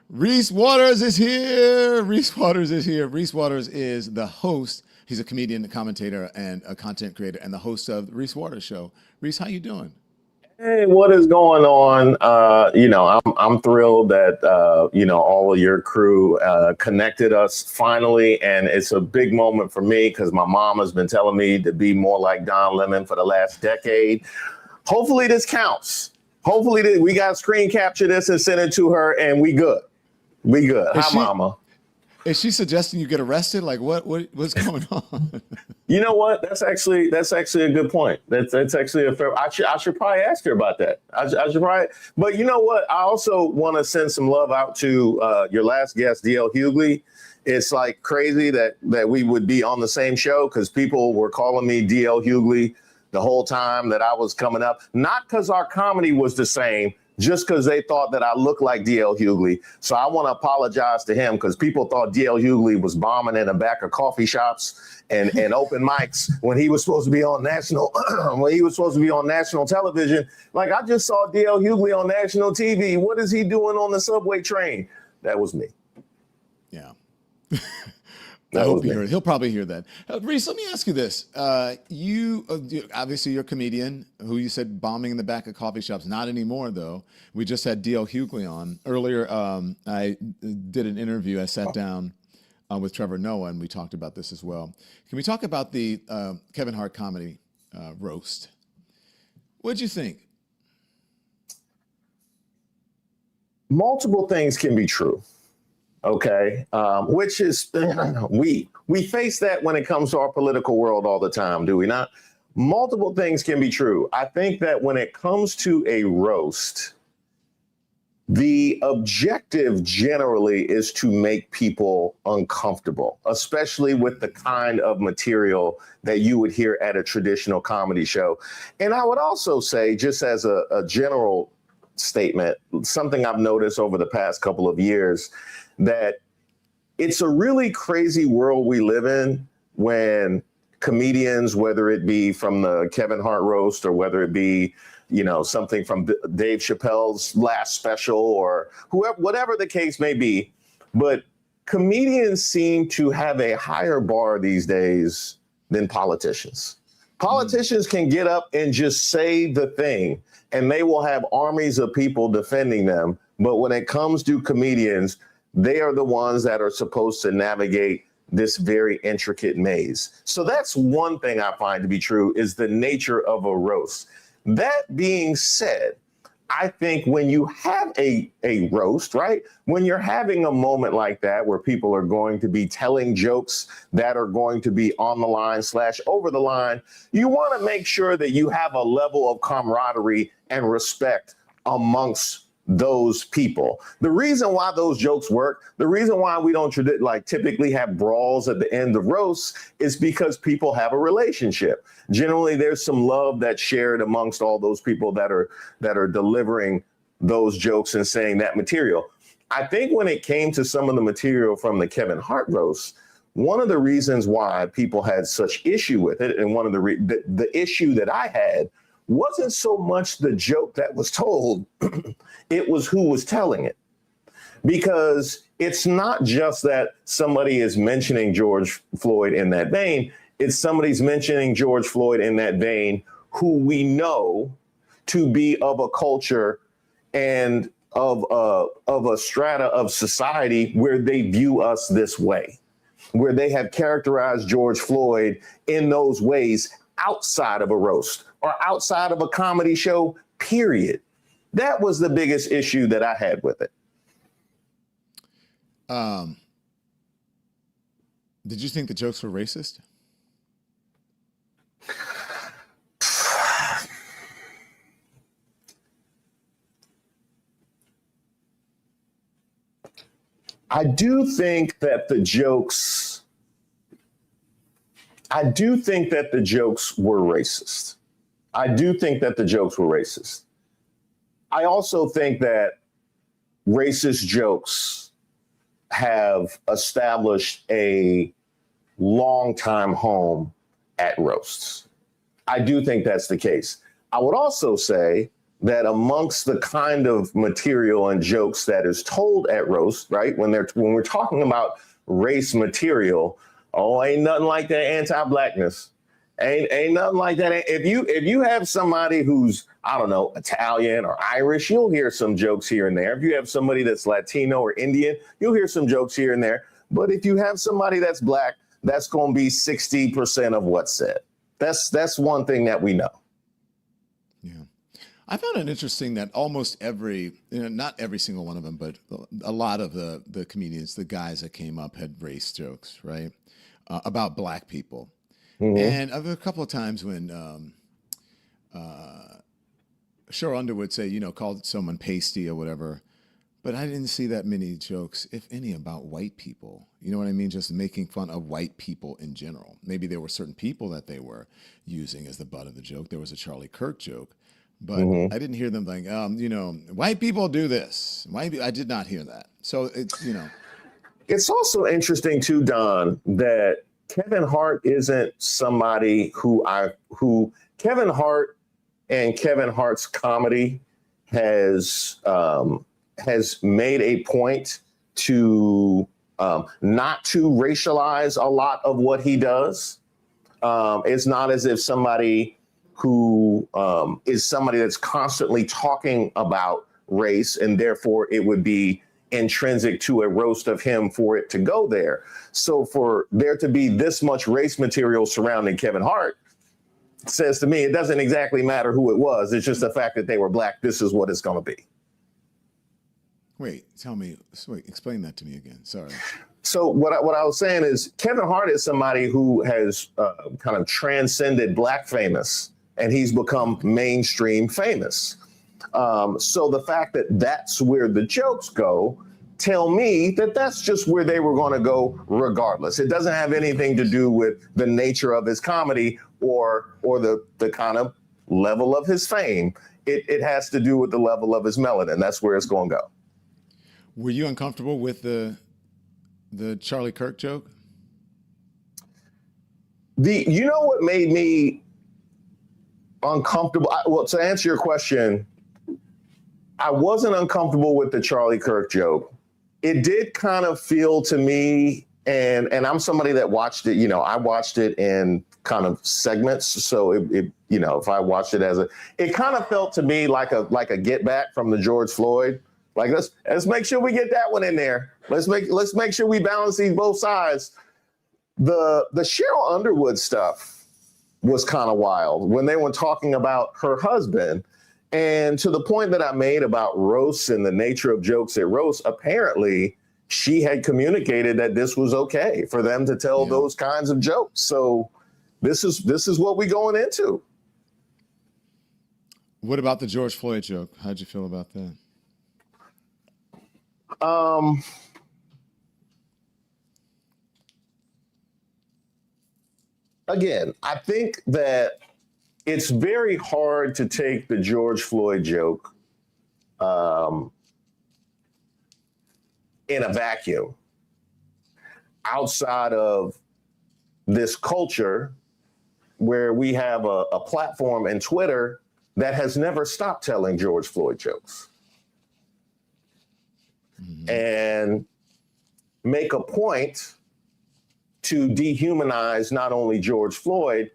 Reese Waters is here. Reese Waters is here. Reese Waters is the host. He's a comedian, a commentator, and a content creator, and the host of the Reese Waters Show. Reese, how you doing? Hey, what is going on? I'm thrilled that all of your crew connected us finally, and it's a big moment for me because my mom has been telling me to be more like Don Lemon for the last decade. Hopefully this counts. Hopefully we got to screen capture this and send it to her, and we good. We good. Hi, Mama. Is she suggesting you get arrested? Like what's going on? You know what? That's actually a good point. That's actually a fair. I should probably ask her about that. I should probably. But you know what? I also want to send some love out to your last guest, DL Hughley. It's like crazy that we would be on the same show because people were calling me DL Hughley the whole time that I was coming up. Not because our comedy was the same, just because they thought that I looked like DL Hughley. So I want to apologize to him because people thought DL Hughley was bombing in the back of coffee shops and open mics when he was supposed to be on national television. Like, I just saw DL Hughley on national TV. What is he doing on the subway train? That was me. Yeah. I hope he heard. He'll probably hear that. Reese, let me ask you this. You obviously you're a comedian who you said bombing in the back of coffee shops. Not anymore, though. We just had DL Hughley on. Earlier, I did an interview. I sat down with Trevor Noah, and we talked about this as well. Can we talk about the Kevin Hart comedy roast? What'd you think? Multiple things can be true. Okay, which is we face that when it comes to our political world all the time, do we not? Multiple things can be true. I think that when it comes to a roast, the objective generally is to make people uncomfortable, especially with the kind of material that you would hear at a traditional comedy show. And I would also say, just as a general statement, something I've noticed over the past couple of years, that it's a really crazy world we live in comedians, whether it be from the Kevin Hart roast or whether it be, something from Dave Chappelle's last special or whoever, whatever the case may be. But comedians seem to have a higher bar these days than politicians. Politicians can get up and just say the thing and they will have armies of people defending them. But when it comes to comedians, they are the ones that are supposed to navigate this very intricate maze. So that's one thing I find to be true, is the nature of a roast. That being said, I think when you have a roast, right? When you're having a moment like that where people are going to be telling jokes that are going to be on the line / over the line, you want to make sure that you have a level of camaraderie and respect amongst those people. The reason why those jokes work, the reason why we don't typically have brawls at the end of roasts is because people have a relationship. Generally, there's some love that's shared amongst all those people that are delivering those jokes and saying that material. I think when it came to some of the material from the Kevin Hart roast, one of the reasons why people had such issue with it, and one of the issue that I had, wasn't so much the joke that was told, it was who was telling it. Because it's not just that somebody is mentioning George Floyd in that vein, it's somebody's mentioning George Floyd in that vein who we know to be of a culture and of a strata of society where they view us this way, where they have characterized George Floyd in those ways outside of a roast or outside of a comedy show, period. That was the biggest issue that I had with it. Did you think the jokes were racist? I do think that the jokes were racist. I do think that the jokes were racist. I also think that racist jokes have established a long time home at roasts. I do think that's the case. I would also say that amongst the kind of material and jokes that is told at roast, right? When we're talking about race material, oh, ain't nothing like that anti-blackness. Ain't nothing like that. If you have somebody who's, I don't know, Italian or Irish, you'll hear some jokes here and there. If you have somebody that's Latino or Indian, you'll hear some jokes here and there. But if you have somebody that's black, that's going to be 60% of what's said. That's one thing that we know. Yeah. I found it interesting that almost every, not every single one of them, but a lot of the comedians, the guys that came up had race jokes, right? About black people. Mm-hmm. And a couple of times when Cheryl Underwood say, called someone pasty or whatever, but I didn't see that many jokes, if any, about white people. You know what I mean? Just making fun of white people in general. Maybe there were certain people that they were using as the butt of the joke. There was a Charlie Kirk joke, but Mm-hmm. I didn't hear them like, white people do this. I did not hear that. So it's, It's also interesting too, Don, that Kevin Hart isn't somebody who Kevin Hart and Kevin Hart's comedy has made a point to not to racialize a lot of what he does. It's not as if somebody who is somebody that's constantly talking about race and therefore it would be intrinsic to a roast of him for it to go there. So for there to be this much race material surrounding Kevin Hart says to me, it doesn't exactly matter who it was. It's just the fact that they were black. This is what it's going to be. Wait, explain that to me again. Sorry. So what I was saying is Kevin Hart is somebody who has kind of transcended black famous and he's become mainstream famous. So the fact that that's where the jokes go tell me that that's just where they were going to go regardless. It doesn't have anything to do with the nature of his comedy or the kind of level of his fame. It has to do with the level of his melanin. That's where it's going to go. Were you uncomfortable with the Charlie Kirk joke? You know what made me uncomfortable? Well, to answer your question, I wasn't uncomfortable with the Charlie Kirk joke. It did kind of feel to me, and I'm somebody that watched it, I watched it in kind of segments. So it if I watched it it kind of felt to me like a get back from the George Floyd. Like let's make sure we get that one in there. Let's make sure we balance these both sides. The Cheryl Underwood stuff was kind of wild when they were talking about her husband. And to the point that I made about roasts and the nature of jokes at roasts, apparently she had communicated that this was okay for them to tell those kinds of jokes. So this is what we're going into. What about the George Floyd joke? How'd you feel about that? Again, I think that it's very hard to take the George Floyd joke in a vacuum outside of this culture where we have a platform in Twitter that has never stopped telling George Floyd jokes. Mm-hmm. And make a point to dehumanize not only George Floyd,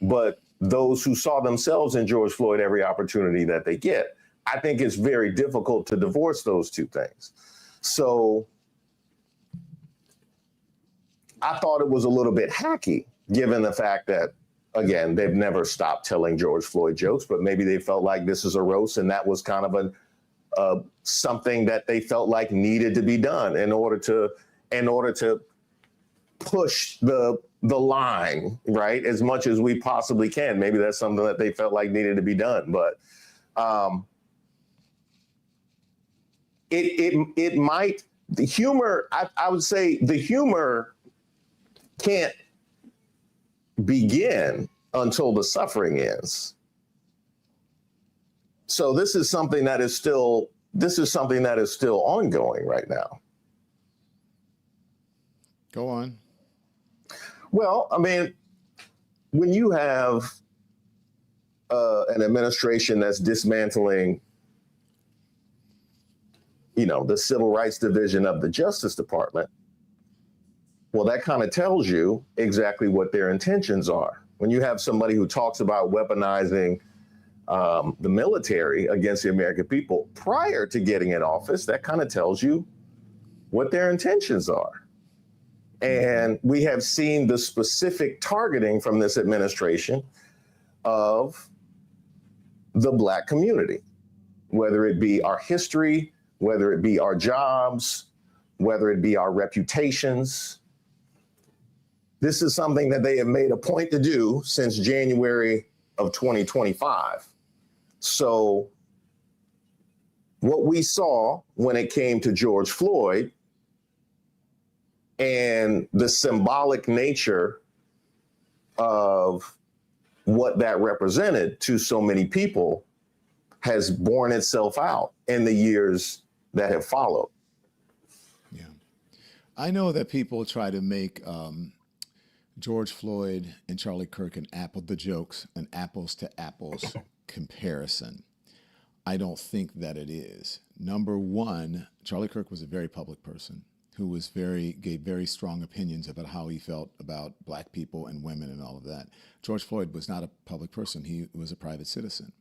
but those who saw themselves in George Floyd every opportunity that they get. I think it's very difficult to divorce those two things. So I thought it was a little bit hacky, given the fact that, again, they've never stopped telling George Floyd jokes, but maybe they felt like this is a roast and that was kind of something that they felt like needed to be done in order to push the line, right, as much as we possibly can. Maybe that's something that they felt like needed to be done, but it might, the humor, I would say the humor can't begin until the suffering ends. So this is something that is still ongoing right now. Go on. Well, I mean, when you have an administration that's dismantling, the Civil Rights Division of the Justice Department, well, that kind of tells you exactly what their intentions are. When you have somebody who talks about weaponizing the military against the American people prior to getting in office, that kind of tells you what their intentions are. And we have seen the specific targeting from this administration of the Black community, whether it be our history, whether it be our jobs, whether it be our reputations. This is something that they have made a point to do since January of 2025. So what we saw when it came to George Floyd and the symbolic nature of what that represented to so many people has borne itself out in the years that have followed. Yeah. I know that people try to make George Floyd and Charlie Kirk an apples to apples comparison. I don't think that it is. Number one, Charlie Kirk was a very public person who gave very strong opinions about how he felt about Black people and women and all of that. George Floyd was not a public person. He was a private citizen.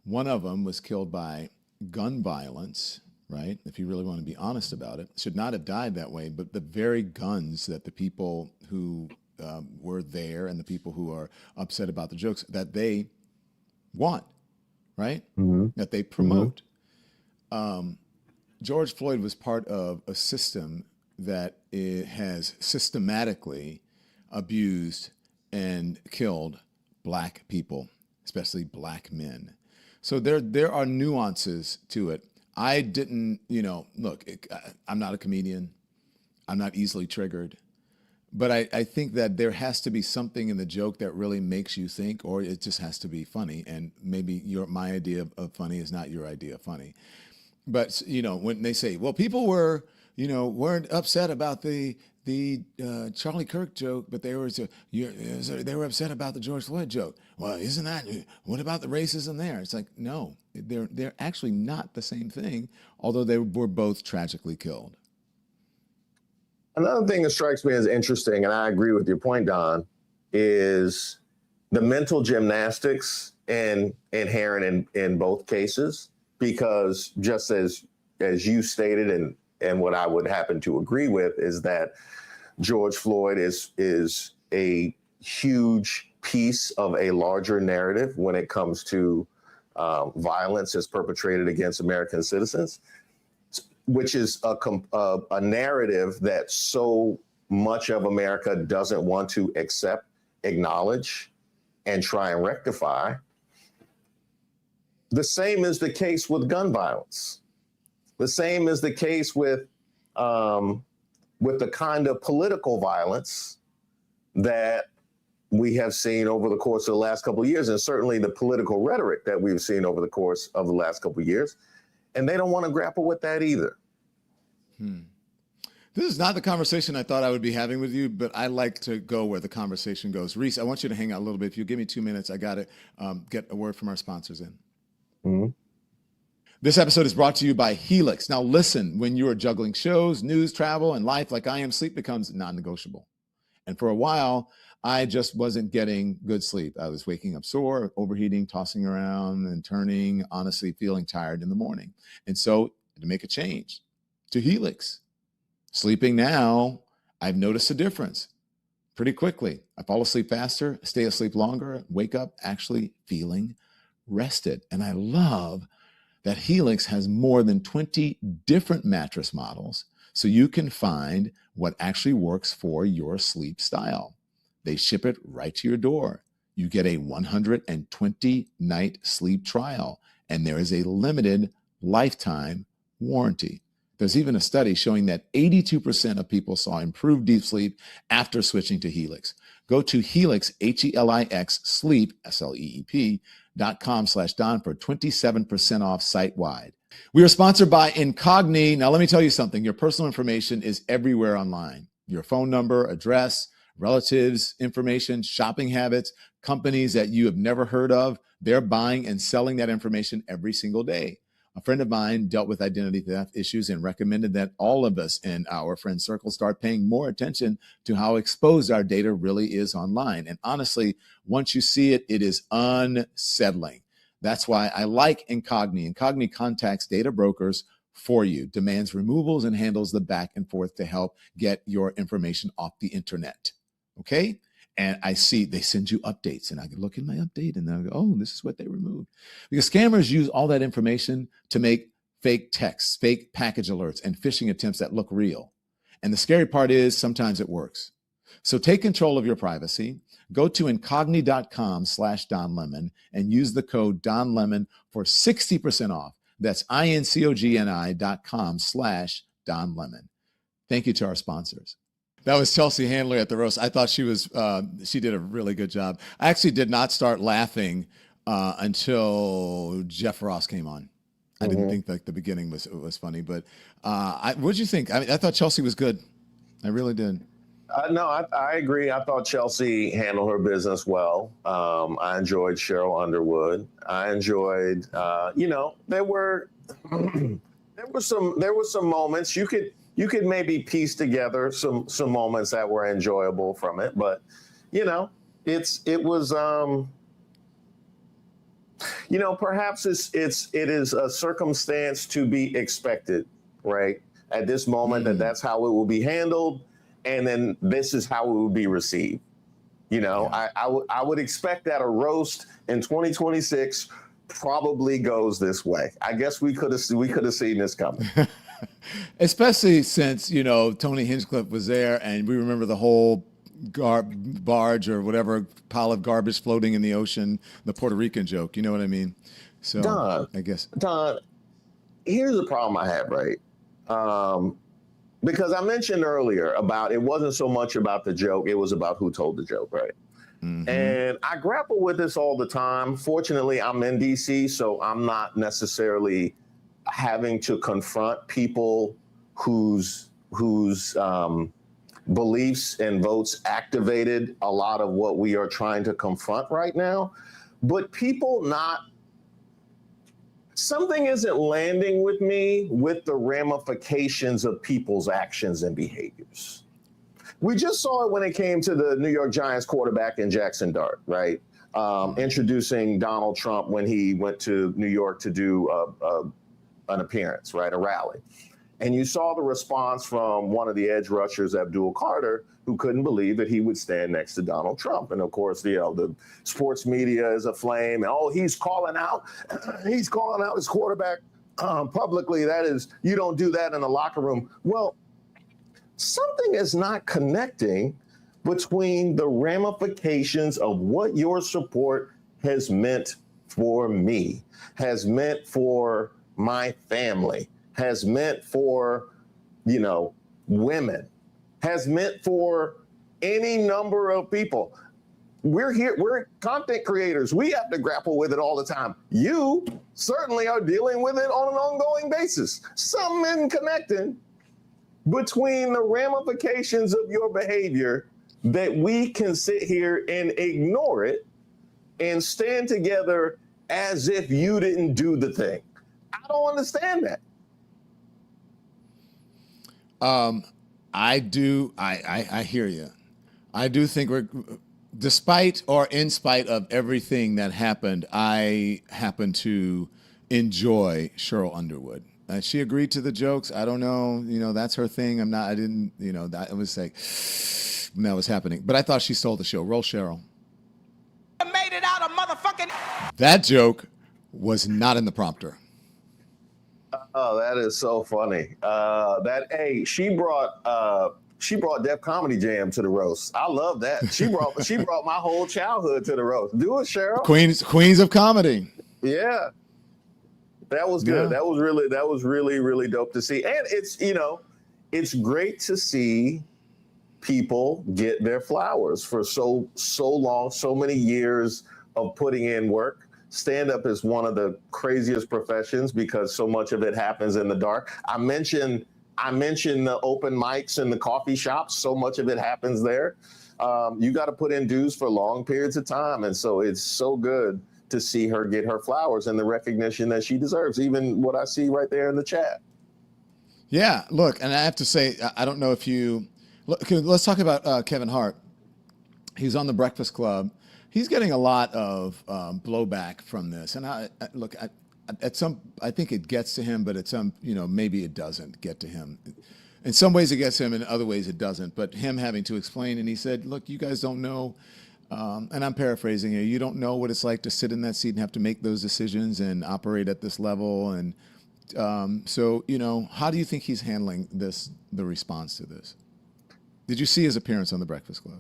One of them was killed by gun violence, right? If you really want to be honest about it, should not have died that way, but the very guns that the people who were there and the people who are upset about the jokes that they want, right? Mm-hmm. That they promote. Mm-hmm. George Floyd was part of a system that it has systematically abused and killed Black people, especially Black men. So there are nuances to it. I didn't, look, I'm not a comedian. I'm not easily triggered. But I think that there has to be something in the joke that really makes you think, or it just has to be funny. And maybe my idea of funny is not your idea of funny. But, when they say, well, people weren't upset about the Charlie Kirk joke, but they were upset about the George Floyd joke. Well, what about the racism there? It's like, no, they're actually not the same thing, although they were both tragically killed. Another thing that strikes me as interesting, and I agree with your point, Don, is the mental gymnastics inherent in both cases, because just as you stated, and what I would happen to agree with, is that George Floyd is a huge piece of a larger narrative when it comes to violence as perpetrated against American citizens, which is a narrative that so much of America doesn't want to accept, acknowledge, and try and rectify. The same is the case with gun violence. The same is the case with the kind of political violence that we have seen over the course of the last couple of years, and certainly the political rhetoric that we've seen over the course of the last couple of years. And they don't want to grapple with that either. This is not the conversation I thought I would be having with you, but I like to go where the conversation goes. Reese, I want you to hang out a little bit. If you give me 2 minutes, I got to get a word from our sponsors in. Mm-hmm. This episode is brought to you by Helix. Now listen, when you are juggling shows, news, travel, and life like I am, sleep becomes non-negotiable. And for a while, I just wasn't getting good sleep. I was waking up sore, overheating, tossing around and turning, honestly feeling tired in the morning. And so to make a change to Helix. Sleeping now, I've noticed a difference pretty quickly. I fall asleep faster, stay asleep longer, wake up actually feeling rested. And I love that Helix has more than 20 different mattress models, so you can find what actually works for your sleep style. They ship it right to your door. You get a 120-night sleep trial, and there is a limited lifetime warranty. There's even a study showing that 82% of people saw improved deep sleep after switching to Helix. Go to Helix, Helix, sleep, sleep.com/Don for 27% off site-wide. We are sponsored by Incogni. Now, let me tell you something. Your personal information is everywhere online. Your phone number, address, relatives information, shopping habits, companies that you have never heard of. They're buying and selling that information every single day. A friend of mine dealt with identity theft issues and recommended that all of us in our friend circle start paying more attention to how exposed our data really is online. And honestly, once you see it, it is unsettling. That's why I like Incogni. Incogni contacts data brokers for you, demands removals, and handles the back and forth to help get your information off the internet. Okay? And I see they send you updates, and I can look in my update and I go, oh, this is what they removed. Because scammers use all that information to make fake texts, fake package alerts, and phishing attempts that look real. And the scary part is sometimes it works. So take control of your privacy. Go to incogni.com/DonLemon and use the code DonLemon for 60% off. That's incogni.com/DonLemon. Thank you to our sponsors. That was Chelsea Handler at the roast. I thought she did a really good job. I actually did not start laughing until Jeff Ross came on. I didn't think like the beginning was funny, but what did you think? I thought Chelsea was good. I really did. No, I agree. I thought Chelsea handled her business well. I enjoyed Cheryl Underwood. I enjoyed, there were some moments you could maybe piece together some moments that were enjoyable from it, but it was perhaps it is a circumstance to be expected, right? At this moment, that's how it will be handled, and then this is how it will be received. I would expect that a roast in 2026 probably goes this way. I guess we could have seen this coming. Especially since, Tony Hinchcliffe was there and we remember the whole barge or whatever pile of garbage floating in the ocean, the Puerto Rican joke. You know what I mean? So Don, here's the problem I have, right? Because I mentioned earlier about it wasn't so much about the joke, it was about who told the joke, right? Mm-hmm. And I grapple with this all the time. Fortunately, I'm in DC, so I'm not necessarily having to confront people whose beliefs and votes activated a lot of what we are trying to confront right now. But something isn't landing with me with the ramifications of people's actions and behaviors. We just saw it when it came to the New York Giants quarterback in Jackson Dart, right? Introducing Donald Trump when he went to New York to do an appearance, right? A rally. And you saw the response from one of the edge rushers, Abdul Carter, who couldn't believe that he would stand next to Donald Trump. And of course, the sports media is aflame. And he's calling out his quarterback publicly. That is, you don't do that in the locker room. Well, something is not connecting between the ramifications of what your support has meant for me, has meant for my family, has meant for, women, has meant for any number of people. We're content creators. We have to grapple with it all the time. You certainly are dealing with it on an ongoing basis. Something isn't connecting between the ramifications of your behavior that we can sit here and ignore it and stand together as if you didn't do the thing. I don't understand that. I do. I hear you. I do think despite or in spite of everything that happened, I happen to enjoy Cheryl Underwood. She agreed to the jokes. I don't know. That's her thing. I didn't, that was like, when that was happening. But I thought she stole the show. Roll Cheryl. Made it out of motherfucking. That joke was not in the prompter. Oh, that is so funny. She brought Def Comedy Jam to the roast. I love that. She brought my whole childhood to the roast. Do it, Cheryl. Queens of comedy. Yeah. That was good. Yeah. That was really, really dope to see. And it's great to see people get their flowers for so long, so many years of putting in work. Stand-up is one of the craziest professions because so much of it happens in the dark. I mentioned the open mics and the coffee shops. So much of it happens there. you got to put in dues for long periods of time. And so it's so good to see her get her flowers and the recognition that she deserves, even what I see right there in the chat. Yeah, look, and I have to say, I don't know if you look. Let's talk about Kevin Hart. He's on the Breakfast Club. He's getting a lot of blowback from this, and I think it gets to him, but at some, maybe it doesn't get to him. In some ways it gets to him, in other ways it doesn't. But him having to explain, and he said, "Look, you guys don't know," and I'm paraphrasing here. You don't know what it's like to sit in that seat and have to make those decisions and operate at this level, and so, how do you think he's handling the response to this? Did you see his appearance on the Breakfast Club?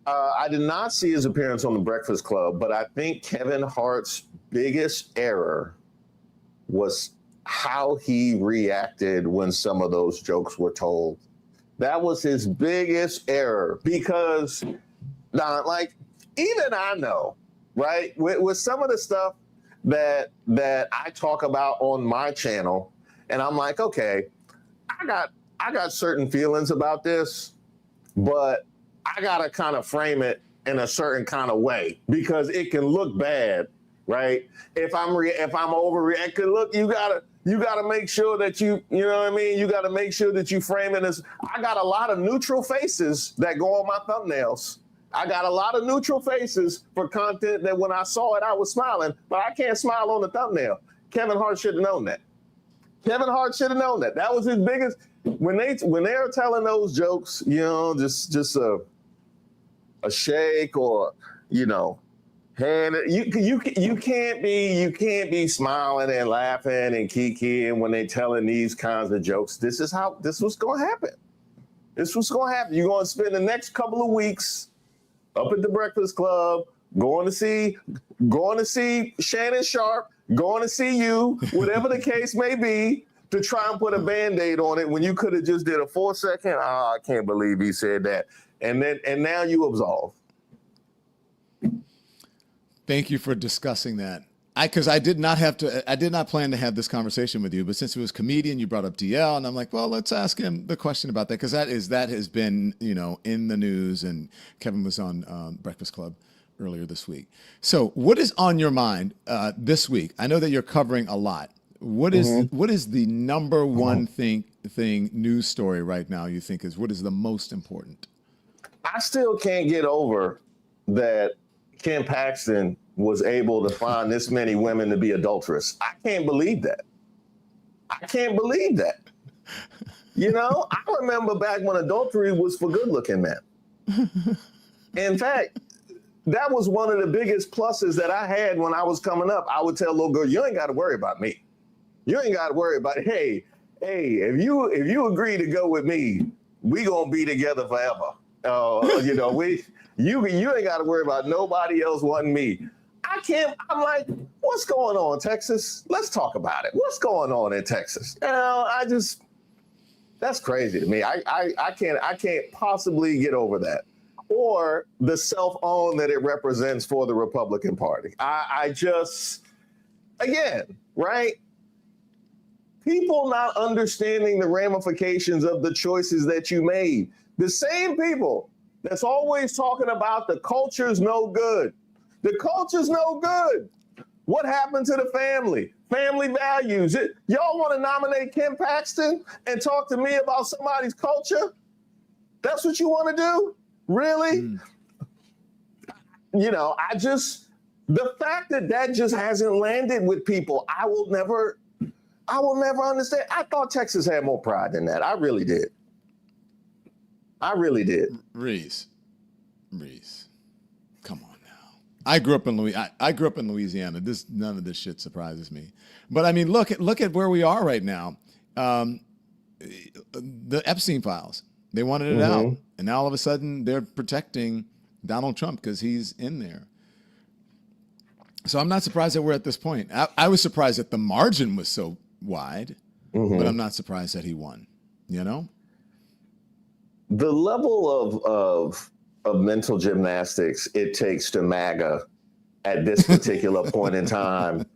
I did not see his appearance on the Breakfast Club, but I think Kevin Hart's biggest error was how he reacted when some of those jokes were told. That was his biggest error, because even I know, right, with some of the stuff that I talk about on my channel, and I'm like, okay, I got certain feelings about this, but I gotta kind of frame it in a certain kind of way, because it can look bad, right? If I'm overreacting, look, you gotta make sure that you know what I mean? You gotta make sure that you frame it as, I got a lot of neutral faces that go on my thumbnails. I got a lot of neutral faces for content that when I saw it, I was smiling, but I can't smile on the thumbnail. Kevin Hart should have known that. Kevin Hart should have known that. That was his biggest, when they were telling those jokes, just a shake or, hand, you can't be smiling and laughing and kikiing when they telling these kinds of jokes. This was going to happen. This was going to happen. You're going to spend the next couple of weeks up at the Breakfast Club, going to see Shannon Sharp, going to see you, whatever the case may be, to try and put a Band-Aid on it when you could have just did a 4-second, I can't believe he said that. And now you absolve. Thank you for discussing that. Because I did not plan to have this conversation with you, but since it was comedian, you brought up DL, and I'm like, well, let's ask him the question about that, because that has been, in the news, and Kevin was on Breakfast Club earlier this week. So what is on your mind this week? I know that you're covering a lot. What is the number one thing news story right now you think what is the most important? I still can't get over that Kim Paxton was able to find this many women to be adulterous. I can't believe that. I remember back when adultery was for good-looking men. In fact, that was one of the biggest pluses that I had when I was coming up. I would tell a little girl, you ain't got to worry about me. You ain't got to worry about, hey, if you agree to go with me, we gonna be together forever. You ain't got to worry about nobody else wanting me. I'm like, what's going on, Texas? Let's talk about it. What's going on in Texas? That's crazy to me. I can't possibly get over that, or the self-own that it represents for the Republican Party. Again, right? People not understanding the ramifications of the choices that you made. The same people that's always talking about the culture's no good. The culture's no good. What happened to the family? Family values. Y'all want to nominate Kim Paxton and talk to me about somebody's culture? That's what you want to do? Really? The fact that just hasn't landed with people, I will never understand. I thought Texas had more pride than that. I really did. Reese, come on now. I grew up in Louisiana. None of this shit surprises me. But I mean, look at where we are right now. The Epstein files. They wanted it out, and now all of a sudden they're protecting Donald Trump because he's in there. So I'm not surprised that we're at this point. I was surprised that the margin was so wide, but I'm not surprised that he won. The level of mental gymnastics it takes to MAGA at this particular point in time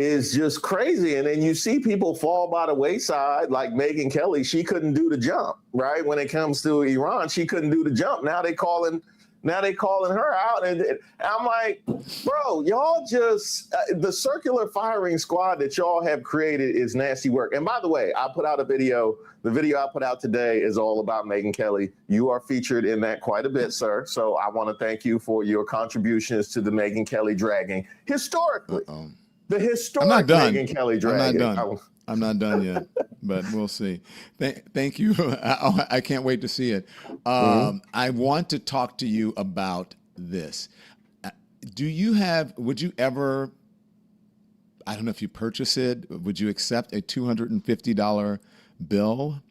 is just crazy. And then you see people fall by the wayside, like Megyn Kelly. She couldn't do the jump, right? When it comes to Iran, she couldn't do the jump. Now they calling her out. And I'm like, bro, y'all just, the circular firing squad that y'all have created is nasty work. And by the way, I put out a video. The video I put out today is all about Megyn Kelly. You are featured in that quite a bit, sir. So I want to thank you for your contributions to the Megyn Kelly dragging historically. The historic Megyn Kelly dragging. I'm not done yet, but we'll see. Thank you. I can't wait to see it. I want to talk to you about this. Would you ever, I don't know if you purchase it, would you accept a $250 bill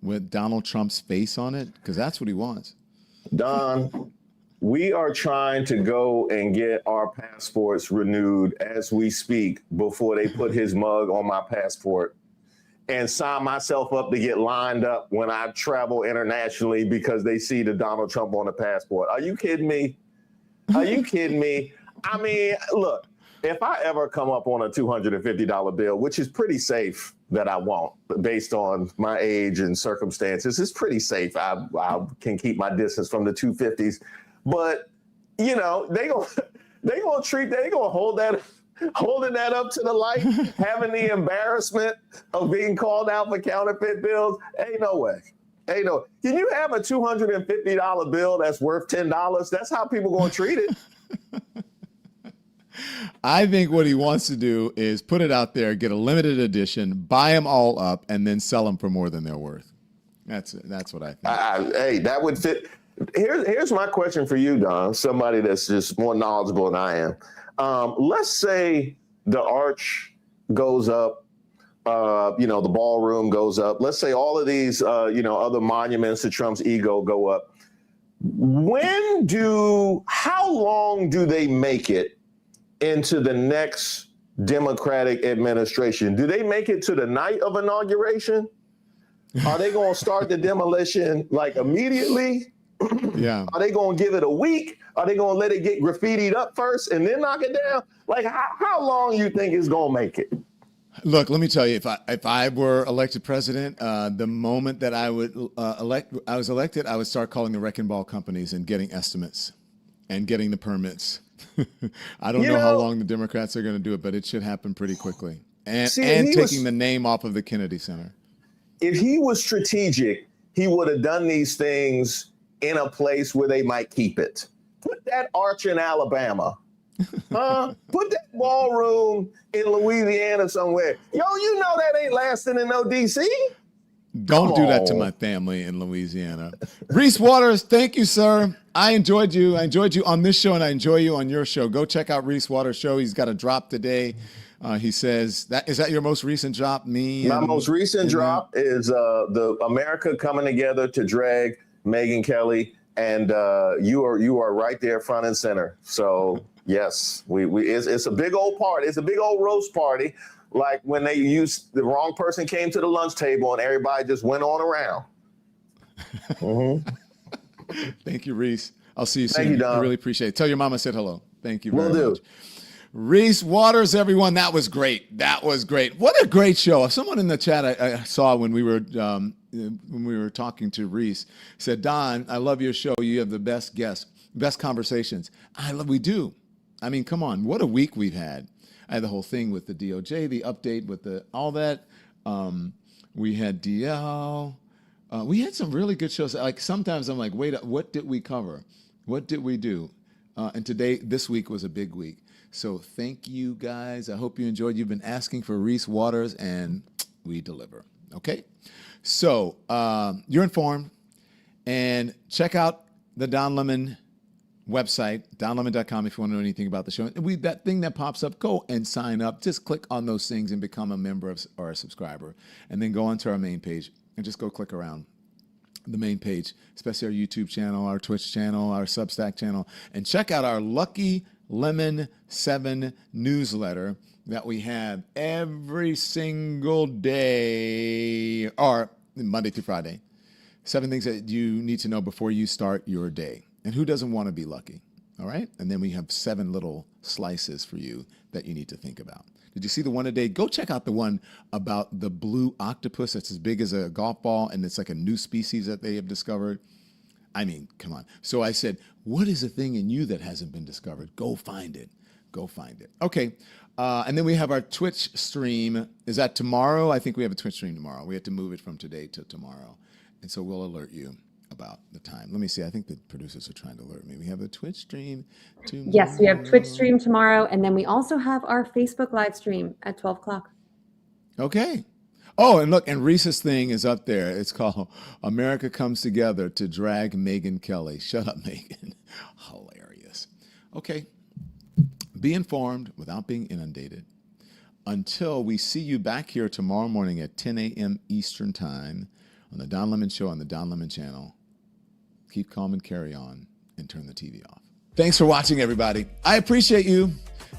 with Donald Trump's face on it? Because that's what he wants. Don, we are trying to go and get our passports renewed as we speak before they put his mug on my passport and sign myself up to get lined up when I travel internationally because they see the Donald Trump on the passport. Are you kidding me? Are you kidding me? I mean, look, if I ever come up on a $250 bill, which is pretty safe that I won't, based on my age and circumstances, it's pretty safe. I can keep my distance from the 250s. But, you know, they gonna holding that up to the light, having the embarrassment of being called out for counterfeit bills. Ain't no way. Can you have a $250 bill that's worth $10? That's how people gonna treat it. I think what he wants to do is put it out there, get a limited edition, buy them all up, and then sell them for more than they're worth. That's what I think. Hey, that would fit. Here's my question for you, Don, somebody that's just more knowledgeable than I am. Let's say the arch goes up, the ballroom goes up. Let's say all of these, other monuments to Trump's ego go up. How long do they make it into the next Democratic administration? Do they make it to the night of inauguration? Are they going to start the demolition like immediately? Yeah. Are they going to give it a week? Are they going to let it get graffitied up first and then knock it down? Like, how long you think it's going to make it? Look, let me tell you, if I were elected president, the moment that I was elected, I would start calling the wrecking ball companies and getting estimates and getting the permits. I don't know how long the Democrats are going to do it, but it should happen pretty quickly. And taking the name off of the Kennedy Center. If he was strategic, he would have done these things in a place where they might keep it. Put that arch in Alabama. Put that ballroom in Louisiana somewhere. You know that ain't lasting in no D.C. Don't do that to my family in Louisiana. Reese Waters, thank you, sir. I enjoyed you. I enjoyed you on this show, and I enjoy you on your show. Go check out Reese Waters' show. He's got a drop today. He says, is that your most recent drop? My most recent drop is the America coming together to drag Megyn Kelly, and you are right there front and center. So yes, it's a big old party. It's a big old roast party. Like when the wrong person came to the lunch table and everybody just went on around. Mm-hmm. Thank you, Reese. I'll see you soon. Thank you, Don. I really appreciate it. Tell your mama I said hello. Thank you very Will much. Reese Waters, everyone. That was great. That was great. What a great show. Someone in the chat I saw when we were talking to Reese said, Don, I love your show. You have the best guests, best conversations. We do. I mean, come on. What a week we've had. I had the whole thing with the DOJ, the update with all that. We had DL. We had some really good shows. Like sometimes I'm like, wait, what did we cover? What did we do? And this week was a big week. So thank you guys. I hope you enjoyed. You've been asking for Reese Waters, and we deliver. Okay? So you're informed. And check out the Don Lemon website, donlemon.com, if you want to know anything about the show. That thing that pops up, go and sign up. Just click on those things and become a member or a subscriber. And then go onto our main page and just go click around the main page, especially our YouTube channel, our Twitch channel, our Substack channel, and check out our Lucky Lemon 7 newsletter that we have every single day, or Monday through Friday. 7 things that you need to know before you start your day. And who doesn't want to be lucky? All right? And then we have 7 little slices for you that you need to think about. Did you see the one today? Go check out the one about the blue octopus that's as big as a golf ball, and it's like a new species that they have discovered. I mean, come on. So I said, what is a thing in you that hasn't been discovered? Go find it. Go find it. Okay. And then we have our Twitch stream. Is that tomorrow? I think we have a Twitch stream tomorrow. We have to move it from today to tomorrow. And so we'll alert you about the time. Let me see. I think the producers are trying to alert me. We have a Twitch stream tomorrow. Yes, we have Twitch stream tomorrow. And then we also have our Facebook live stream at 12 o'clock. Okay. Oh, and look, and Reese's thing is up there. It's called America Comes Together to Drag Megyn Kelly. Shut up, Megyn. Hilarious. Okay. Be informed without being inundated. Until we see you back here tomorrow morning at 10 a.m. Eastern Time on the Don Lemon Show on the Don Lemon Channel. Keep calm and carry on and turn the TV off. Thanks for watching, everybody. I appreciate you.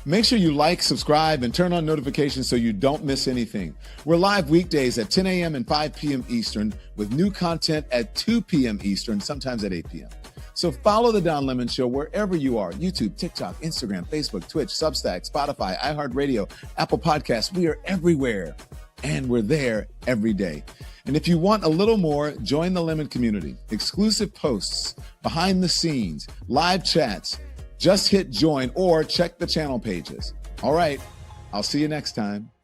Make sure you like, subscribe, and turn on notifications so you don't miss anything. We're live weekdays at 10 a.m. and 5 p.m. Eastern with new content at 2 p.m. Eastern, sometimes at 8 p.m. So follow the Don Lemon Show wherever you are. YouTube, TikTok, Instagram, Facebook, Twitch, Substack, Spotify, iHeart Radio, Apple Podcasts. We are everywhere, and we're there every day. And if you want a little more, join the Lemon community. Exclusive posts, behind the scenes, live chats. Just hit join or check the channel pages. All right, I'll see you next time.